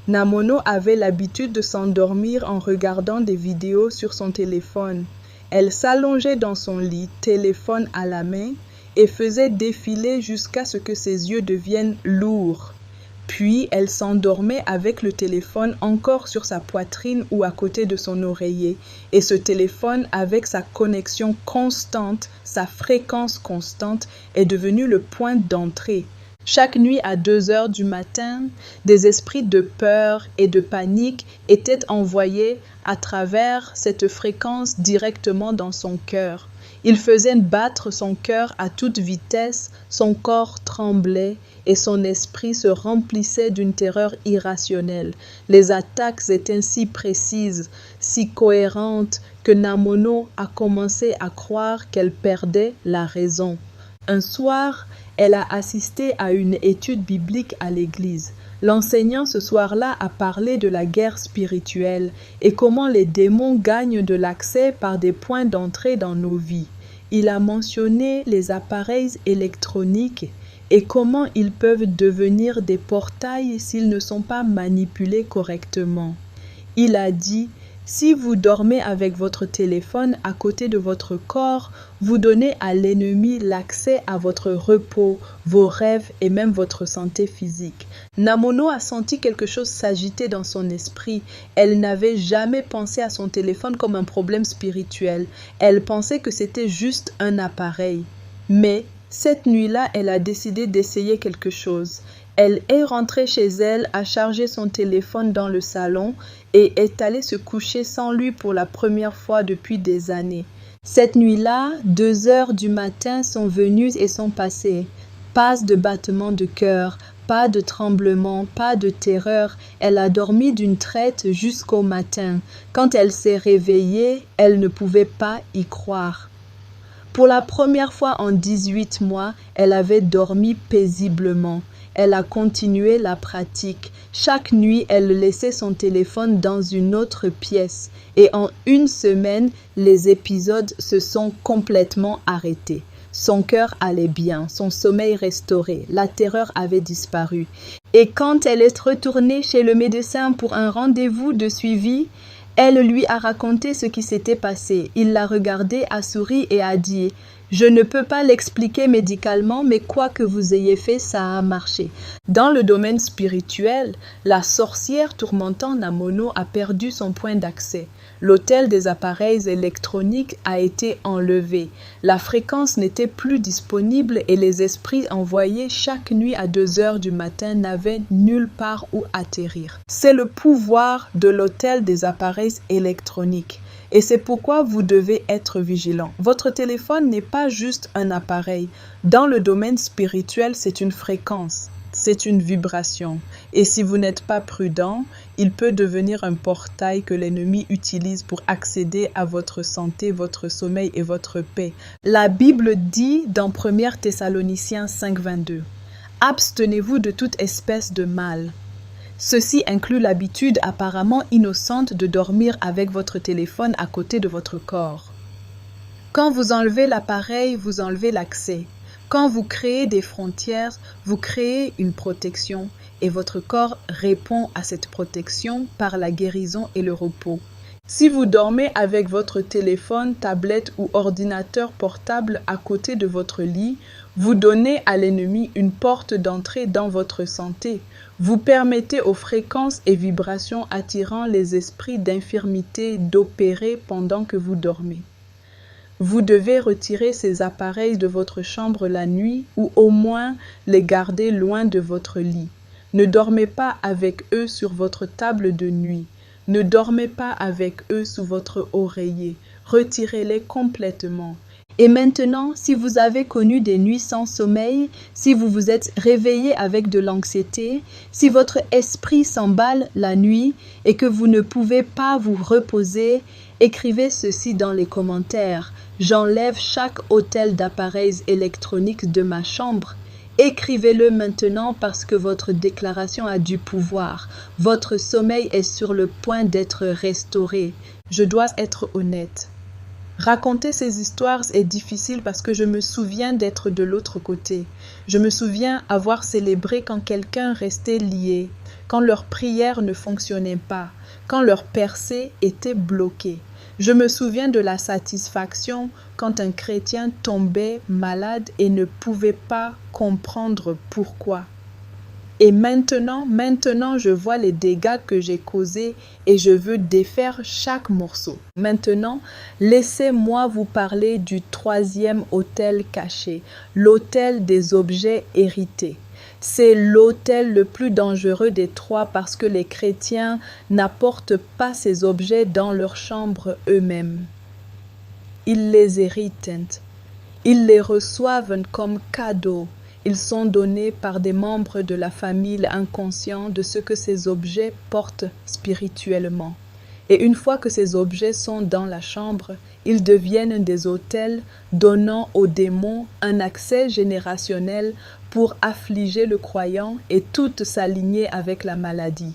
Namono avait l'habitude de s'endormir en regardant des vidéos sur son téléphone. Elle s'allongeait dans son lit, téléphone à la main, et faisait défiler jusqu'à ce que ses yeux deviennent lourds. Puis elle s'endormait avec le téléphone encore sur sa poitrine ou à côté de son oreiller. Et ce téléphone, avec sa connexion constante, sa fréquence constante, est devenu le point d'entrée. Chaque nuit à 2 heures du matin, des esprits de peur et de panique étaient envoyés à travers cette fréquence directement dans son cœur. Il faisait battre son cœur à toute vitesse, son corps tremblait et son esprit se remplissait d'une terreur irrationnelle. Les attaques étaient si précises, si cohérentes, que Namono a commencé à croire qu'elle perdait la raison. Un soir, elle a assisté à une étude biblique à l'église. L'enseignant ce soir-là a parlé de la guerre spirituelle et comment les démons gagnent de l'accès par des points d'entrée dans nos vies. Il a mentionné les appareils électroniques et comment ils peuvent devenir des portails s'ils ne sont pas manipulés correctement. Il a dit: si vous dormez avec votre téléphone à côté de votre corps, vous donnez à l'ennemi l'accès à votre repos, vos rêves et même votre santé physique. Namono a senti quelque chose s'agiter dans son esprit. Elle n'avait jamais pensé à son téléphone comme un problème spirituel. Elle pensait que c'était juste un appareil. Mais cette nuit-là, elle a décidé d'essayer quelque chose. Elle est rentrée chez elle, a chargé son téléphone dans le salon et est allée se coucher sans lui pour la première fois depuis des années. Cette nuit-là, 2 heures du matin sont venues et sont passées. Pas de battement de cœur, pas de tremblement, pas de terreur. Elle a dormi d'une traite jusqu'au matin. Quand elle s'est réveillée, elle ne pouvait pas y croire. Pour la première fois en 18 mois, elle avait dormi paisiblement. Elle a continué la pratique. Chaque nuit, elle laissait son téléphone dans une autre pièce. Et en 1 semaine, les épisodes se sont complètement arrêtés. Son cœur allait bien, son sommeil restauré, la terreur avait disparu. Et quand elle est retournée chez le médecin pour un rendez-vous de suivi, elle lui a raconté ce qui s'était passé. Il l'a regardée, a souri et a dit: « Je ne peux pas l'expliquer médicalement, mais quoi que vous ayez fait, ça a marché. » Dans le domaine spirituel, la sorcière tourmentant Namono a perdu son point d'accès. L'hôtel des appareils électroniques a été enlevé. La fréquence n'était plus disponible et les esprits envoyés chaque nuit à 2 heures du matin n'avaient nulle part où atterrir. C'est le pouvoir de l'hôtel des appareils électroniques. Et c'est pourquoi vous devez être vigilant. Votre téléphone n'est pas juste un appareil. Dans le domaine spirituel, c'est une fréquence, c'est une vibration. Et si vous n'êtes pas prudent, il peut devenir un portail que l'ennemi utilise pour accéder à votre santé, votre sommeil et votre paix. La Bible dit dans 1 Thessaloniciens 5,22 « Abstenez-vous de toute espèce de mal ». Ceci inclut l'habitude apparemment innocente de dormir avec votre téléphone à côté de votre corps. Quand vous enlevez l'appareil, vous enlevez l'accès. Quand vous créez des frontières, vous créez une protection et votre corps répond à cette protection par la guérison et le repos. Si vous dormez avec votre téléphone, tablette ou ordinateur portable à côté de votre lit, vous donnez à l'ennemi une porte d'entrée dans votre santé. Vous permettez aux fréquences et vibrations attirant les esprits d'infirmité d'opérer pendant que vous dormez. Vous devez retirer ces appareils de votre chambre la nuit ou au moins les garder loin de votre lit. Ne dormez pas avec eux sur votre table de nuit. Ne dormez pas avec eux sous votre oreiller. Retirez-les complètement. Et maintenant, si vous avez connu des nuits sans sommeil, si vous vous êtes réveillé avec de l'anxiété, si votre esprit s'emballe la nuit et que vous ne pouvez pas vous reposer, écrivez ceci dans les commentaires. J'enlève chaque hôtel d'appareils électroniques de ma chambre. Écrivez-le maintenant parce que votre déclaration a du pouvoir. Votre sommeil est sur le point d'être restauré. Je dois être honnête. Raconter ces histoires est difficile parce que je me souviens d'être de l'autre côté. Je me souviens avoir célébré quand quelqu'un restait lié, quand leur prière ne fonctionnait pas, quand leur percée était bloquée. Je me souviens de la satisfaction quand un chrétien tombait malade et ne pouvait pas comprendre pourquoi. Et maintenant, je vois les dégâts que j'ai causés et je veux défaire chaque morceau. Maintenant, laissez-moi vous parler du 3e hôtel caché, l'hôtel des objets hérités. C'est l'hôtel le plus dangereux des 3 parce que les chrétiens n'apportent pas ces objets dans leur chambre eux-mêmes. Ils les héritent. Ils les reçoivent comme cadeaux. Ils sont donnés par des membres de la famille inconscients de ce que ces objets portent spirituellement. Et une fois que ces objets sont dans la chambre, ils deviennent des autels donnant aux démons un accès générationnel pour affliger le croyant et toute sa lignée avec la maladie.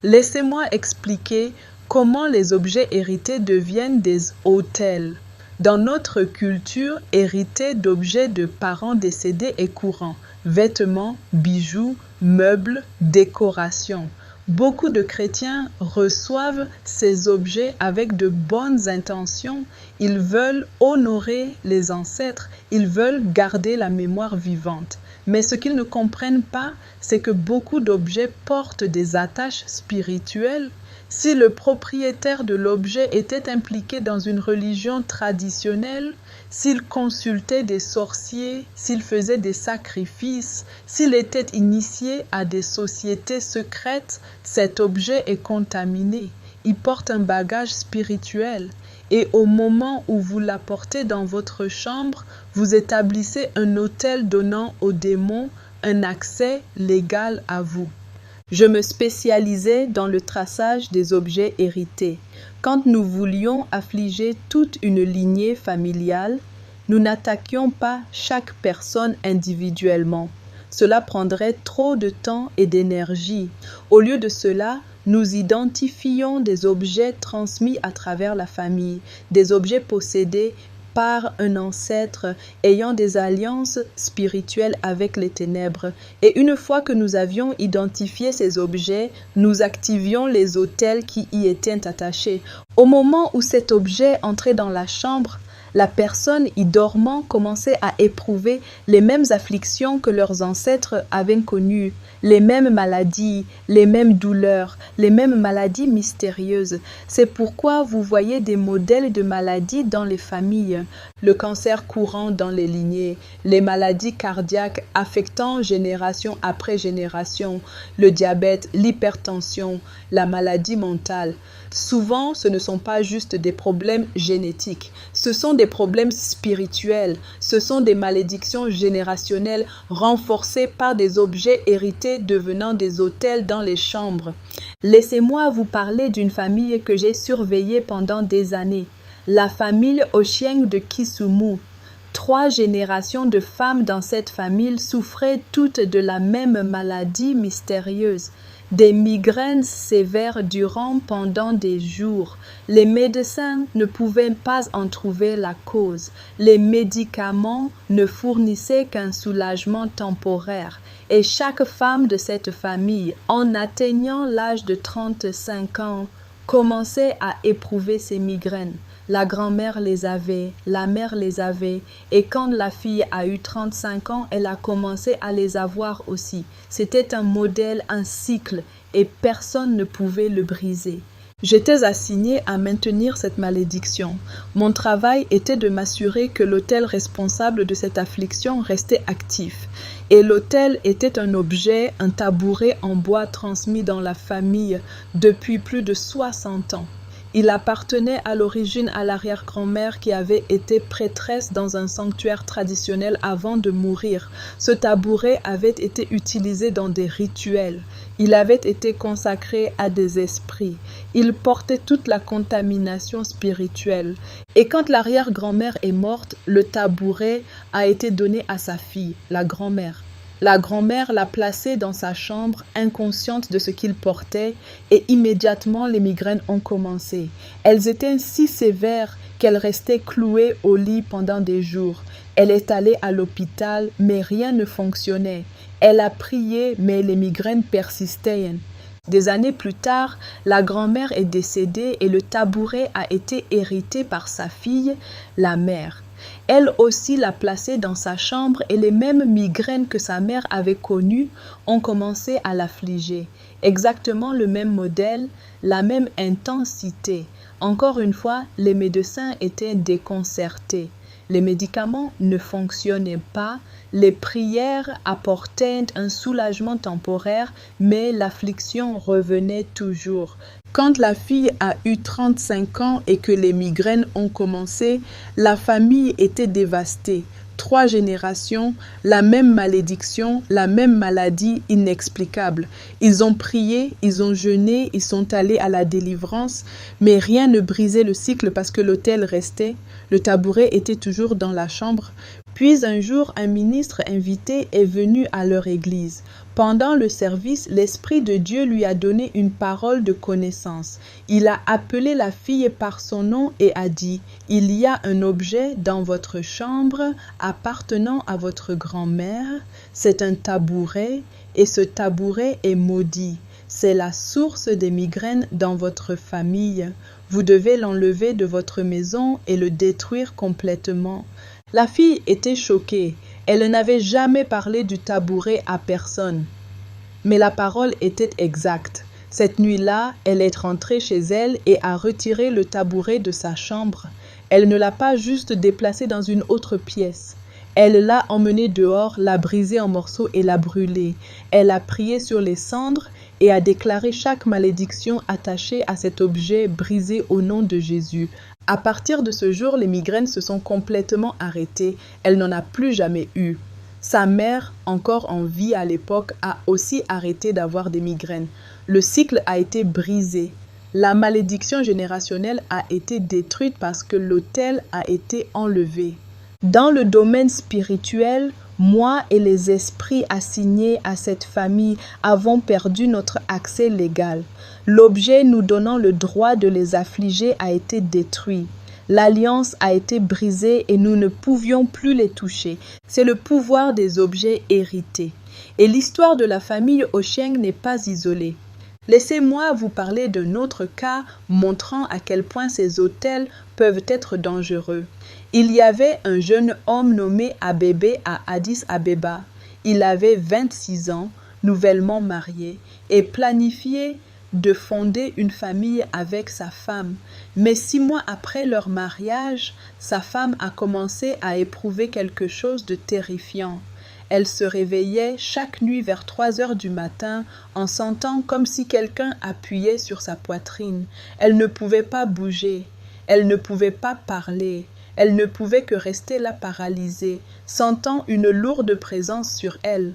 Laissez-moi expliquer comment les objets hérités deviennent des autels. Dans notre culture, hériter d'objets de parents décédés est courant. Vêtements, bijoux, meubles, décorations. Beaucoup de chrétiens reçoivent ces objets avec de bonnes intentions. Ils veulent honorer les ancêtres, ils veulent garder la mémoire vivante. Mais ce qu'ils ne comprennent pas, c'est que beaucoup d'objets portent des attaches spirituelles. Si le propriétaire de l'objet était impliqué dans une religion traditionnelle, s'il consultait des sorciers, s'il faisait des sacrifices, s'il était initié à des sociétés secrètes, cet objet est contaminé. Il porte un bagage spirituel. Et au moment où vous l'apportez dans votre chambre, vous établissez un autel donnant aux démons un accès légal à vous. Je me spécialisais dans le traçage des objets hérités. Quand nous voulions affliger toute une lignée familiale, nous n'attaquions pas chaque personne individuellement. Cela prendrait trop de temps et d'énergie. Au lieu de cela, nous identifions des objets transmis à travers la famille, des objets possédés par un ancêtre ayant des alliances spirituelles avec les ténèbres. Et une fois que nous avions identifié ces objets, nous activions les autels qui y étaient attachés. Au moment où cet objet entrait dans la chambre, la personne y dormant commençait à éprouver les mêmes afflictions que leurs ancêtres avaient connues, les mêmes maladies, les mêmes douleurs, les mêmes maladies mystérieuses. C'est pourquoi vous voyez des modèles de maladies dans les familles, le cancer courant dans les lignées, les maladies cardiaques affectant génération après génération, le diabète, l'hypertension, la maladie mentale. Souvent, ce ne sont pas juste des problèmes génétiques, ce sont des problèmes spirituels, ce sont des malédictions générationnelles renforcées par des objets hérités devenant des autels dans les chambres. Laissez-moi vous parler d'une famille que j'ai surveillée pendant des années, la famille Ochieng de Kisumu. 3 générations de femmes dans cette famille souffraient toutes de la même maladie mystérieuse. Des migraines sévères durant pendant des jours. Les médecins ne pouvaient pas en trouver la cause. Les médicaments ne fournissaient qu'un soulagement temporaire. Et chaque femme de cette famille, en atteignant l'âge de 35 ans, commençait à éprouver ces migraines. La grand-mère les avait, la mère les avait, et quand la fille a eu 35 ans, elle a commencé à les avoir aussi. C'était un modèle, un cycle, et personne ne pouvait le briser. J'étais assignée à maintenir cette malédiction. Mon travail était de m'assurer que l'autel responsable de cette affliction restait actif. Et l'autel était un objet, un tabouret en bois transmis dans la famille depuis plus de 60 ans. Il appartenait à l'origine à l'arrière-grand-mère qui avait été prêtresse dans un sanctuaire traditionnel avant de mourir. Ce tabouret avait été utilisé dans des rituels. Il avait été consacré à des esprits. Il portait toute la contamination spirituelle. Et quand l'arrière-grand-mère est morte, le tabouret a été donné à sa fille, la grand-mère. La grand-mère l'a placé dans sa chambre, inconsciente de ce qu'il portait, et immédiatement les migraines ont commencé. Elles étaient si sévères qu'elle restait clouée au lit pendant des jours. Elle est allée à l'hôpital, mais rien ne fonctionnait. Elle a prié, mais les migraines persistaient. Des années plus tard, la grand-mère est décédée et le tabouret a été hérité par sa fille, la mère. Elle aussi l'a placé dans sa chambre et les mêmes migraines que sa mère avait connues ont commencé à l'affliger. Exactement le même modèle, la même intensité. Encore une fois, les médecins étaient déconcertés. Les médicaments ne fonctionnaient pas, les prières apportaient un soulagement temporaire, mais l'affliction revenait toujours. Quand la fille a eu 35 ans et que les migraines ont commencé, la famille était dévastée. 3 générations, la même malédiction, la même maladie inexplicable. Ils ont prié, ils ont jeûné, ils sont allés à la délivrance, mais rien ne brisait le cycle parce que l'autel restait. Le tabouret était toujours dans la chambre. Puis un jour, un ministre invité est venu à leur église. Pendant le service, l'Esprit de Dieu lui a donné une parole de connaissance. Il a appelé la fille par son nom et a dit, « Il y a un objet dans votre chambre appartenant à votre grand-mère. C'est un tabouret et ce tabouret est maudit. C'est la source des migraines dans votre famille. Vous devez l'enlever de votre maison et le détruire complètement. » La fille était choquée. Elle n'avait jamais parlé du tabouret à personne. Mais la parole était exacte. Cette nuit-là, elle est rentrée chez elle et a retiré le tabouret de sa chambre. Elle ne l'a pas juste déplacé dans une autre pièce. Elle l'a emmené dehors, l'a brisé en morceaux et l'a brûlé. Elle a prié sur les cendres et a déclaré chaque malédiction attachée à cet objet brisé au nom de Jésus. À partir de ce jour, les migraines se sont complètement arrêtées. Elle n'en a plus jamais eu. Sa mère, encore en vie à l'époque, a aussi arrêté d'avoir des migraines. Le cycle a été brisé. La malédiction générationnelle a été détruite parce que l'autel a été enlevé. Dans le domaine spirituel, moi et les esprits assignés à cette famille avons perdu notre accès légal. L'objet nous donnant le droit de les affliger a été détruit. L'alliance a été brisée et nous ne pouvions plus les toucher. C'est le pouvoir des objets hérités. Et l'histoire de la famille Ochieng n'est pas isolée. Laissez-moi vous parler d'un autre cas montrant à quel point ces autels peuvent être dangereux. Il y avait un jeune homme nommé Abébé à Addis Abeba. Il avait 26 ans, nouvellement marié, et planifiait de fonder une famille avec sa femme. Mais 6 mois après leur mariage, sa femme a commencé à éprouver quelque chose de terrifiant. Elle se réveillait chaque nuit vers 3 heures du matin en sentant comme si quelqu'un appuyait sur sa poitrine. Elle ne pouvait pas bouger, elle ne pouvait pas parler, elle ne pouvait que rester là paralysée, sentant une lourde présence sur elle.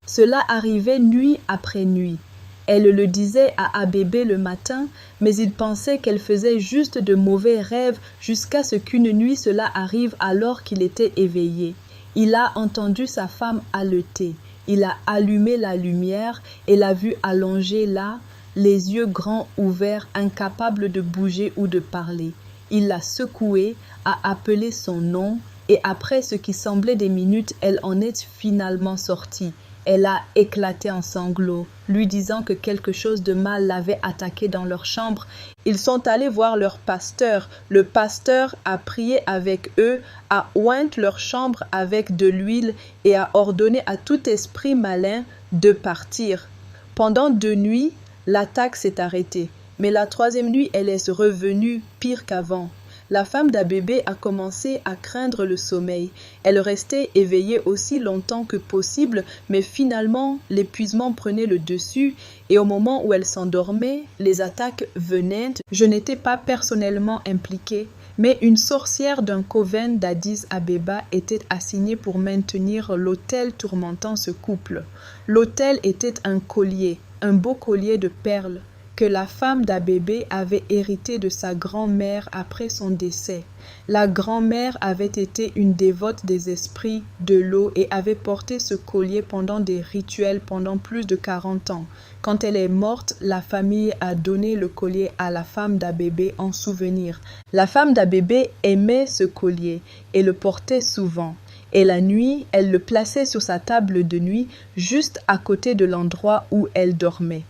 Cela arrivait nuit après nuit. Elle le disait à Abébé le matin, mais il pensait qu'elle faisait juste de mauvais rêves jusqu'à ce qu'une nuit cela arrive alors qu'il était éveillé. Il a entendu sa femme haleter. Il a allumé la lumière et l'a vue allongée là, les yeux grands ouverts, incapable de bouger ou de parler. Il l'a secouée, a appelé son nom et après ce qui semblait des minutes, elle en est finalement sortie. Elle a éclaté en sanglots, lui disant que quelque chose de mal l'avait attaquée dans leur chambre. Ils sont allés voir leur pasteur. Le pasteur a prié avec eux, a oint leur chambre avec de l'huile et a ordonné à tout esprit malin de partir. Pendant 2 nuits, l'attaque s'est arrêtée. Mais la 3e nuit, elle est revenue pire qu'avant. La femme d'Abébé a commencé à craindre le sommeil. Elle restait éveillée aussi longtemps que possible, mais finalement, l'épuisement prenait le dessus et au moment où elle s'endormait, les attaques venaient. Je n'étais pas personnellement impliquée, mais une sorcière d'un coven d'Addis Abeba était assignée pour maintenir l'autel tourmentant ce couple. L'autel était un collier, un beau collier de perles, que la femme d'Abébé avait hérité de sa grand-mère après son décès. La grand-mère avait été une dévote des esprits de l'eau et avait porté ce collier pendant des rituels pendant plus de 40 ans. Quand elle est morte, la famille a donné le collier à la femme d'Abébé en souvenir. La femme d'Abébé aimait ce collier et le portait souvent. Et la nuit, elle le plaçait sur sa table de nuit, juste à côté de l'endroit où elle dormait.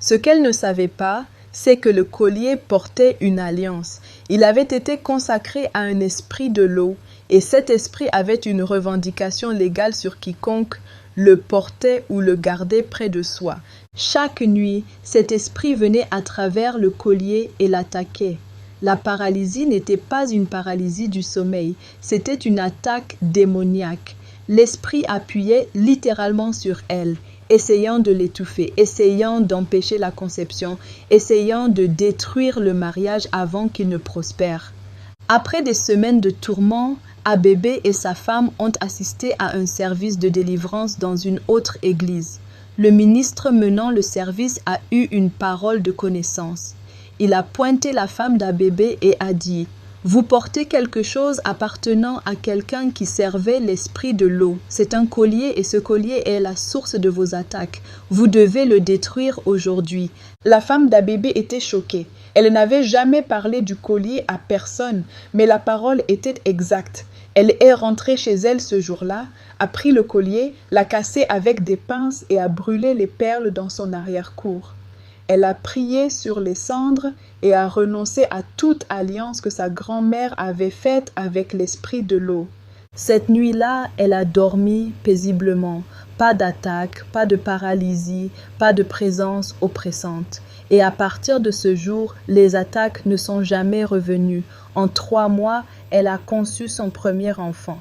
Ce qu'elle ne savait pas, c'est que le collier portait une alliance. Il avait été consacré à un esprit de l'eau, et cet esprit avait une revendication légale sur quiconque le portait ou le gardait près de soi. Chaque nuit, cet esprit venait à travers le collier et l'attaquait. La paralysie n'était pas une paralysie du sommeil, c'était une attaque démoniaque. L'esprit appuyait littéralement sur elle, essayant de l'étouffer, essayant d'empêcher la conception, essayant de détruire le mariage avant qu'il ne prospère. Après des semaines de tourments, Abébé et sa femme ont assisté à un service de délivrance dans une autre église. Le ministre menant le service a eu une parole de connaissance. Il a pointé la femme d'Abébé et a dit « Vous portez quelque chose appartenant à quelqu'un qui servait l'esprit de l'eau. C'est un collier et ce collier est la source de vos attaques. Vous devez le détruire aujourd'hui. » La femme d'Abébé était choquée. Elle n'avait jamais parlé du collier à personne, mais la parole était exacte. Elle est rentrée chez elle ce jour-là, a pris le collier, l'a cassé avec des pinces et a brûlé les perles dans son arrière-cour. Elle a prié sur les cendres et a renoncé à toute alliance que sa grand-mère avait faite avec l'esprit de l'eau. Cette nuit-là, elle a dormi paisiblement. Pas d'attaque, pas de paralysie, pas de présence oppressante. Et à partir de ce jour, les attaques ne sont jamais revenues. En 3 mois, elle a conçu son premier enfant.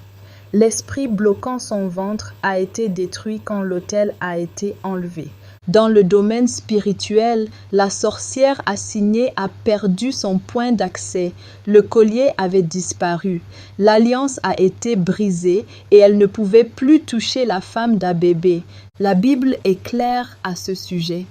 L'esprit bloquant son ventre a été détruit quand l'autel a été enlevé. Dans le domaine spirituel, la sorcière assignée a perdu son point d'accès. Le collier avait disparu. L'alliance a été brisée et elle ne pouvait plus toucher la femme d'Abébé. La Bible est claire à ce sujet.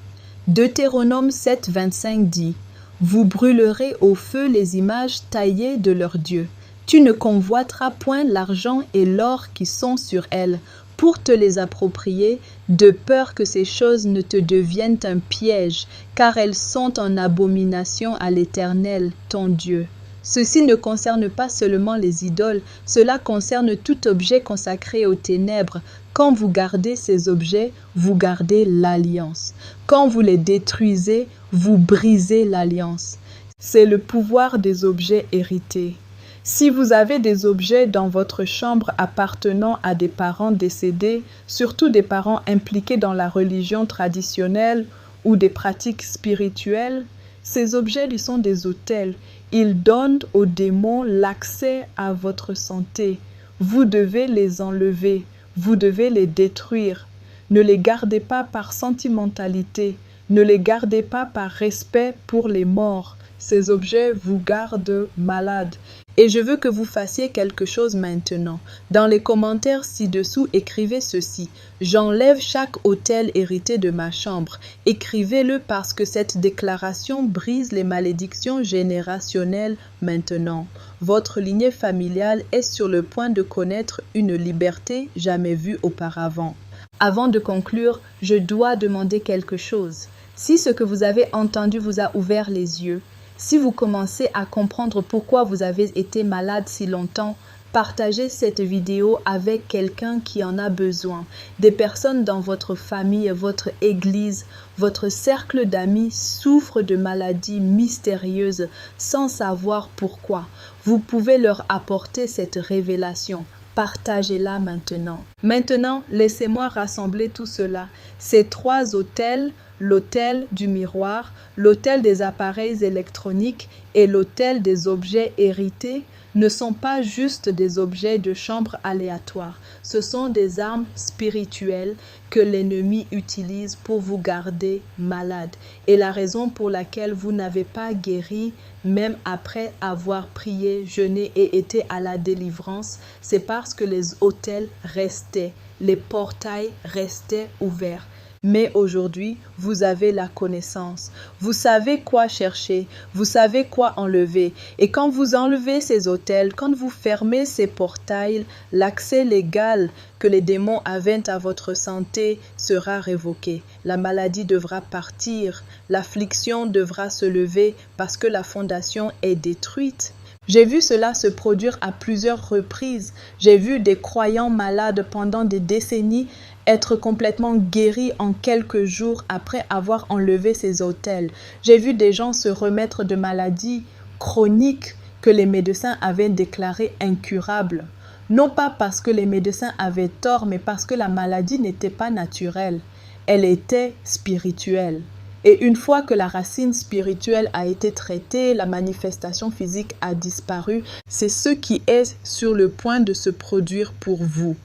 Deutéronome 7, 25 dit « Vous brûlerez au feu les images taillées de leurs dieux. Tu ne convoiteras point l'argent et l'or qui sont sur elles, pour te les approprier, de peur que ces choses ne te deviennent un piège, car elles sont en abomination à l'Éternel, ton Dieu. » Ceci ne concerne pas seulement les idoles, cela concerne tout objet consacré aux ténèbres. Quand vous gardez ces objets, vous gardez l'alliance. Quand vous les détruisez, vous brisez l'alliance. C'est le pouvoir des objets hérités. Si vous avez des objets dans votre chambre appartenant à des parents décédés, surtout des parents impliqués dans la religion traditionnelle ou des pratiques spirituelles, ces objets lui sont des autels. Ils donnent aux démons l'accès à votre santé. Vous devez les enlever, vous devez les détruire. Ne les gardez pas par sentimentalité, ne les gardez pas par respect pour les morts. Ces objets vous gardent malades. Et je veux que vous fassiez quelque chose maintenant. Dans les commentaires ci-dessous, écrivez ceci. J'enlève chaque autel hérité de ma chambre. Écrivez-le parce que cette déclaration brise les malédictions générationnelles maintenant. Votre lignée familiale est sur le point de connaître une liberté jamais vue auparavant. Avant de conclure, je dois demander quelque chose. Si ce que vous avez entendu vous a ouvert les yeux, si vous commencez à comprendre pourquoi vous avez été malade si longtemps, partagez cette vidéo avec quelqu'un qui en a besoin. Des personnes dans votre famille, votre église, votre cercle d'amis souffrent de maladies mystérieuses sans savoir pourquoi. Vous pouvez leur apporter cette révélation. Partagez-la maintenant. Maintenant, laissez-moi rassembler tout cela. Ces 3 autels, l'autel du miroir, l'autel des appareils électroniques et l'autel des objets hérités, ne sont pas juste des objets de chambre aléatoires. Ce sont des armes spirituelles que l'ennemi utilise pour vous garder malade. Et la raison pour laquelle vous n'avez pas guéri, même après avoir prié, jeûné et été à la délivrance, c'est parce que les autels restaient, les portails restaient ouverts. Mais aujourd'hui, vous avez la connaissance. Vous savez quoi chercher, vous savez quoi enlever. Et quand vous enlevez ces autels, quand vous fermez ces portails, l'accès légal que les démons avaient à votre santé sera révoqué. La maladie devra partir, l'affliction devra se lever parce que la fondation est détruite. J'ai vu cela se produire à plusieurs reprises. J'ai vu des croyants malades pendant des décennies être complètement guéris en quelques jours après avoir enlevé ces autels. J'ai vu des gens se remettre de maladies chroniques que les médecins avaient déclarées incurables. Non pas parce que les médecins avaient tort, mais parce que la maladie n'était pas naturelle. Elle était spirituelle. Et une fois que la racine spirituelle a été traitée, la manifestation physique a disparu. C'est ce qui est sur le point de se produire pour vous.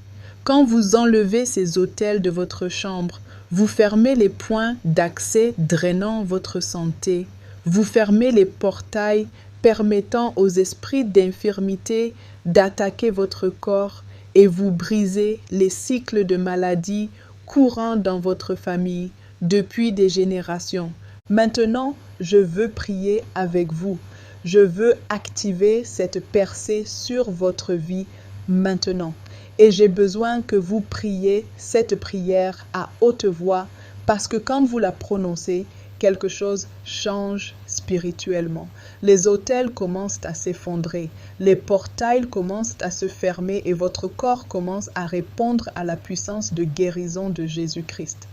Quand vous enlevez ces autels de votre chambre, vous fermez les points d'accès drainant votre santé. Vous fermez les portails permettant aux esprits d'infirmité d'attaquer votre corps et vous briser les cycles de maladie courant dans votre famille depuis des générations. Maintenant, je veux prier avec vous. Je veux activer cette percée sur votre vie maintenant. Et j'ai besoin que vous priez cette prière à haute voix parce que quand vous la prononcez, quelque chose change spirituellement. Les autels commencent à s'effondrer, les portails commencent à se fermer et votre corps commence à répondre à la puissance de guérison de Jésus-Christ.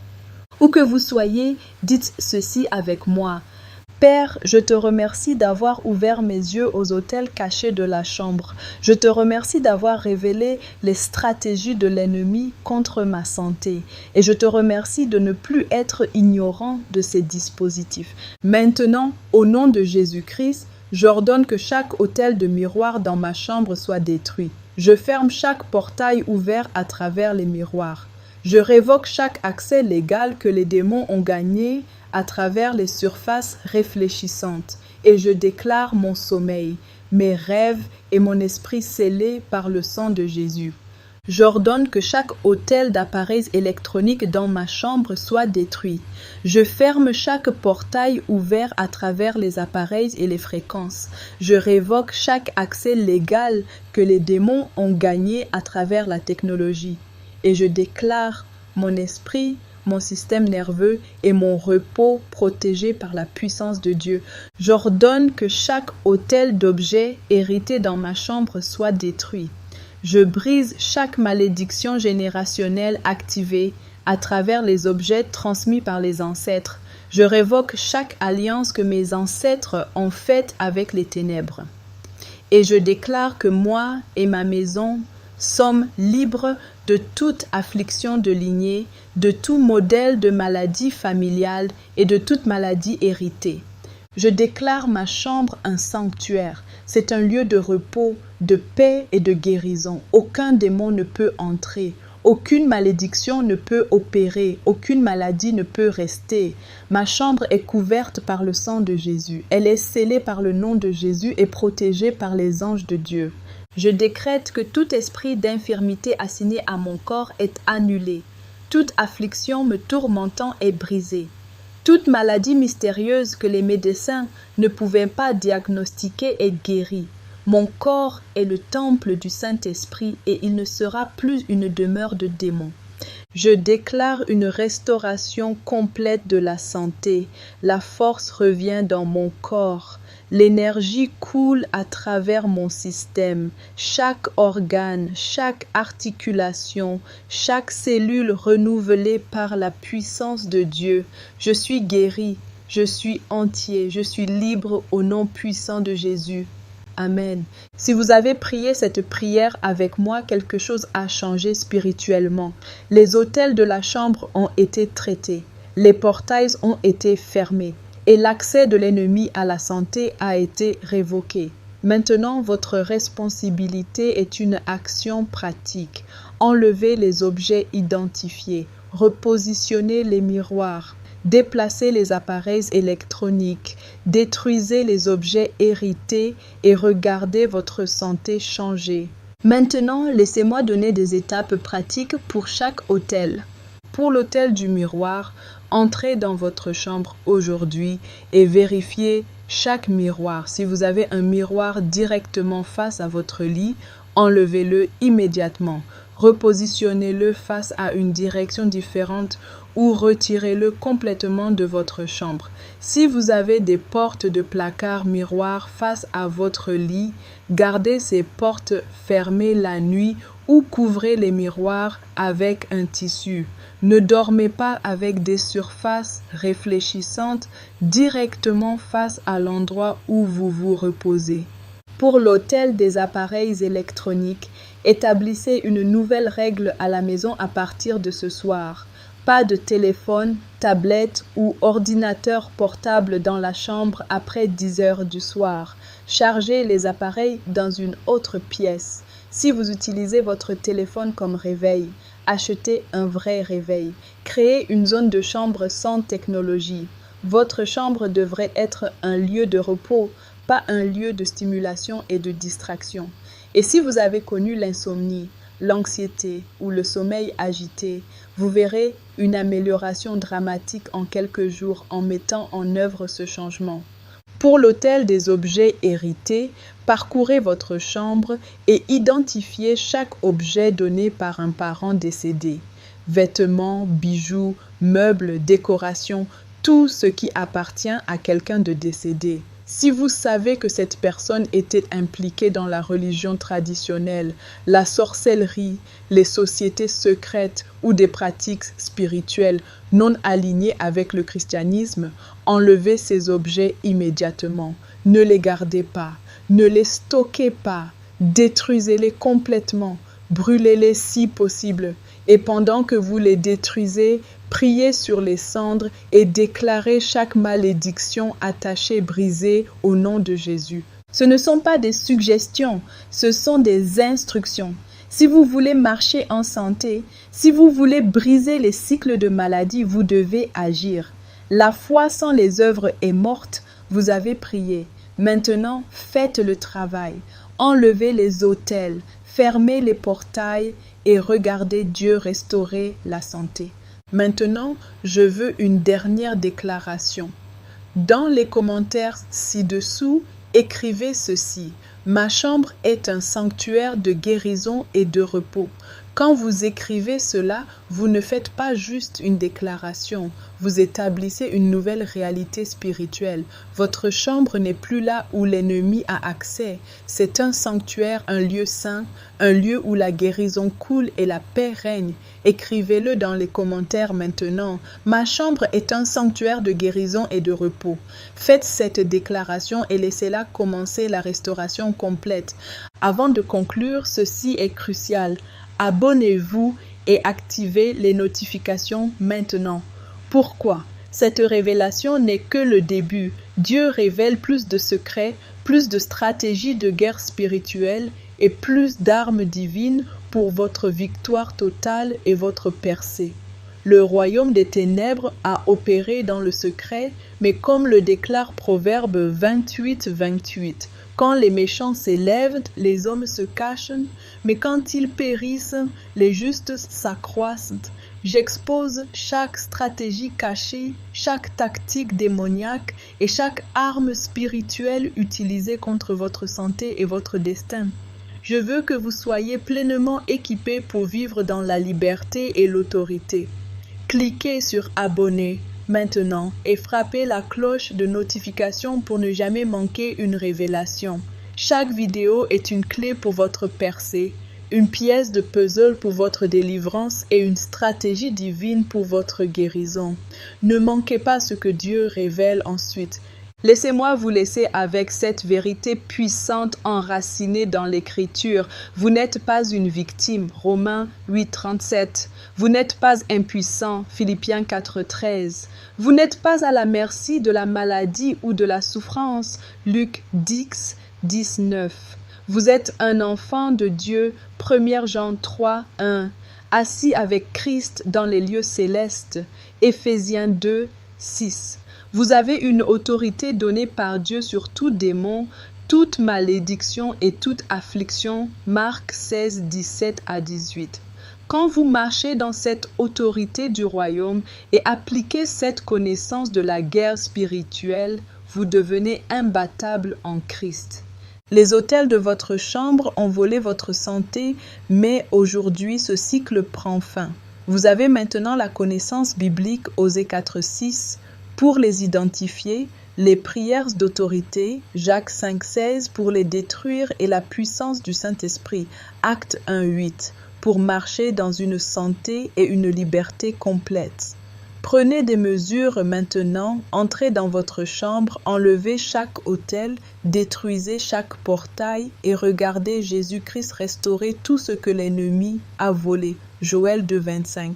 Où que vous soyez, dites ceci avec moi. Père, je te remercie d'avoir ouvert mes yeux aux autels cachés de la chambre. Je te remercie d'avoir révélé les stratégies de l'ennemi contre ma santé. Et je te remercie de ne plus être ignorant de ces dispositifs. Maintenant, au nom de Jésus-Christ, j'ordonne que chaque autel de miroir dans ma chambre soit détruit. Je ferme chaque portail ouvert à travers les miroirs. Je révoque chaque accès légal que les démons ont gagné à travers les surfaces réfléchissantes et je déclare mon sommeil, mes rêves et mon esprit scellés par le sang de Jésus. J'ordonne que chaque autel d'appareils électroniques dans ma chambre soit détruit. Je ferme chaque portail ouvert à travers les appareils et les fréquences. Je révoque chaque accès légal que les démons ont gagné à travers la technologie. Et je déclare mon esprit, mon système nerveux et mon repos protégés par la puissance de Dieu. J'ordonne que chaque autel d'objets hérité dans ma chambre soit détruit. Je brise chaque malédiction générationnelle activée à travers les objets transmis par les ancêtres. Je révoque chaque alliance que mes ancêtres ont faite avec les ténèbres. Et je déclare que moi et ma maison sommes libres de toute affliction de lignée, de tout modèle de maladie familiale et de toute maladie héritée. Je déclare ma chambre un sanctuaire. C'est un lieu de repos, de paix et de guérison. Aucun démon ne peut entrer. Aucune malédiction ne peut opérer. Aucune maladie ne peut rester. Ma chambre est couverte par le sang de Jésus. Elle est scellée par le nom de Jésus et protégée par les anges de Dieu. Je décrète que tout esprit d'infirmité assigné à mon corps est annulé. Toute affliction me tourmentant est brisée. Toute maladie mystérieuse que les médecins ne pouvaient pas diagnostiquer est guérie. Mon corps est le temple du Saint-Esprit et il ne sera plus une demeure de démons. Je déclare une restauration complète de la santé. La force revient dans mon corps. L'énergie coule à travers mon système. Chaque organe, chaque articulation, chaque cellule renouvelée par la puissance de Dieu. Je suis guéri, je suis entier, je suis libre au nom puissant de Jésus. Amen. Si vous avez prié cette prière avec moi, quelque chose a changé spirituellement. Les autels de la chambre ont été traités. Les portails ont été fermés. Et l'accès de l'ennemi à la santé a été révoqué. Maintenant, votre responsabilité est une action pratique. Enlevez les objets identifiés, repositionnez les miroirs, déplacez les appareils électroniques, détruisez les objets hérités et regardez votre santé changer. Maintenant, laissez-moi donner des étapes pratiques pour chaque autel. Pour l'autel du miroir, entrez dans votre chambre aujourd'hui et vérifiez chaque miroir. Si vous avez un miroir directement face à votre lit, enlevez-le immédiatement. Repositionnez-le face à une direction différente ou retirez-le complètement de votre chambre. Si vous avez des portes de placard miroir face à votre lit, gardez ces portes fermées la nuit ou couvrez les miroirs avec un tissu. Ne dormez pas avec des surfaces réfléchissantes directement face à l'endroit où vous vous reposez. Pour l'autel des appareils électroniques, établissez une nouvelle règle à la maison à partir de ce soir. Pas de téléphone, tablette ou ordinateur portable dans la chambre après 10 heures du soir. Chargez les appareils dans une autre pièce. Si vous utilisez votre téléphone comme réveil, achetez un vrai réveil. Créez une zone de chambre sans technologie. Votre chambre devrait être un lieu de repos, pas un lieu de stimulation et de distraction. Et si vous avez connu l'insomnie, l'anxiété ou le sommeil agité, vous verrez une amélioration dramatique en quelques jours en mettant en œuvre ce changement. Pour l'hôtel des objets hérités, parcourez votre chambre et identifiez chaque objet donné par un parent décédé. Vêtements, bijoux, meubles, décorations, tout ce qui appartient à quelqu'un de décédé. Si vous savez que cette personne était impliquée dans la religion traditionnelle, la sorcellerie, les sociétés secrètes ou des pratiques spirituelles non alignées avec le christianisme, enlevez ces objets immédiatement. Ne les gardez pas, ne les stockez pas, détruisez-les complètement, brûlez-les si possible. Et pendant que vous les détruisez, priez sur les cendres et déclarez chaque malédiction attachée, brisée au nom de Jésus. Ce ne sont pas des suggestions, ce sont des instructions. Si vous voulez marcher en santé, si vous voulez briser les cycles de maladie, vous devez agir. La foi sans les œuvres est morte, vous avez prié. Maintenant, faites le travail. Enlevez les autels, fermez les portails et regardez Dieu restaurer la santé. Maintenant, je veux une dernière déclaration. Dans les commentaires ci-dessous, écrivez ceci. Ma chambre est un sanctuaire de guérison et de repos. Quand vous écrivez cela, vous ne faites pas juste une déclaration, vous établissez une nouvelle réalité spirituelle. Votre chambre n'est plus là où l'ennemi a accès. C'est un sanctuaire, un lieu saint, un lieu où la guérison coule et la paix règne. Écrivez-le dans les commentaires maintenant. Ma chambre est un sanctuaire de guérison et de repos. Faites cette déclaration et laissez-la commencer la restauration complète. Avant de conclure, ceci est crucial. Abonnez-vous et activez les notifications maintenant. Pourquoi? Cette révélation n'est que le début. Dieu révèle plus de secrets, plus de stratégies de guerre spirituelle et plus d'armes divines pour votre victoire totale et votre percée. Le royaume des ténèbres a opéré dans le secret, mais comme le déclare Proverbe 28, quand les méchants s'élèvent, les hommes se cachent, mais quand ils périssent, les justes s'accroissent. J'expose chaque stratégie cachée, chaque tactique démoniaque et chaque arme spirituelle utilisée contre votre santé et votre destin. Je veux que vous soyez pleinement équipés pour vivre dans la liberté et l'autorité. Cliquez sur abonner maintenant et frappez la cloche de notification pour ne jamais manquer une révélation. Chaque vidéo est une clé pour votre percée, une pièce de puzzle pour votre délivrance et une stratégie divine pour votre guérison. Ne manquez pas ce que Dieu révèle ensuite. Laissez-moi vous laisser avec cette vérité puissante enracinée dans l'Écriture. Vous n'êtes pas une victime. Romains 8,37. Vous n'êtes pas impuissant. Philippiens 4,13. Vous n'êtes pas à la merci de la maladie ou de la souffrance. Luc 10,19. Vous êtes un enfant de Dieu. 1 Jean 3,1. Assis avec Christ dans les lieux célestes. Éphésiens 2,6. Vous avez une autorité donnée par Dieu sur tout démon, toute malédiction et toute affliction. Marc 16, 17 à 18. Quand vous marchez dans cette autorité du royaume et appliquez cette connaissance de la guerre spirituelle, vous devenez imbattable en Christ. Les autels de votre chambre ont volé votre santé, mais aujourd'hui ce cycle prend fin. Vous avez maintenant la connaissance biblique, Osée 4,6, pour les identifier, les prières d'autorité, Jacques 5,16, pour les détruire et la puissance du Saint-Esprit, Actes 1,8, pour marcher dans une santé et une liberté complète. Prenez des mesures maintenant, entrez dans votre chambre, enlevez chaque autel, détruisez chaque portail et regardez Jésus-Christ restaurer tout ce que l'ennemi a volé, Joël 2,25.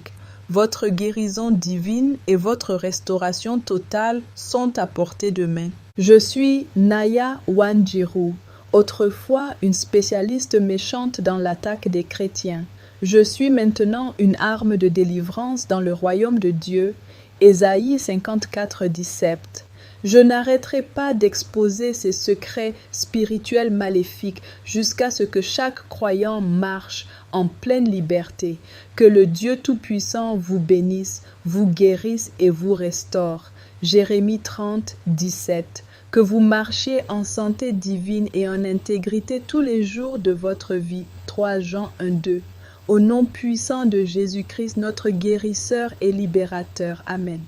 Votre guérison divine et votre restauration totale sont à portée de main. Je suis Naya Wanjiru, autrefois une spécialiste méchante dans l'attaque des chrétiens. Je suis maintenant une arme de délivrance dans le royaume de Dieu. Ésaïe 54, 17. Je n'arrêterai pas d'exposer ces secrets spirituels maléfiques jusqu'à ce que chaque croyant marche en pleine liberté. Que le Dieu Tout-Puissant vous bénisse, vous guérisse et vous restaure. Jérémie 30, 17. Que vous marchiez en santé divine et en intégrité tous les jours de votre vie. 3 Jean 1, 2. Au nom puissant de Jésus-Christ, notre guérisseur et libérateur. Amen.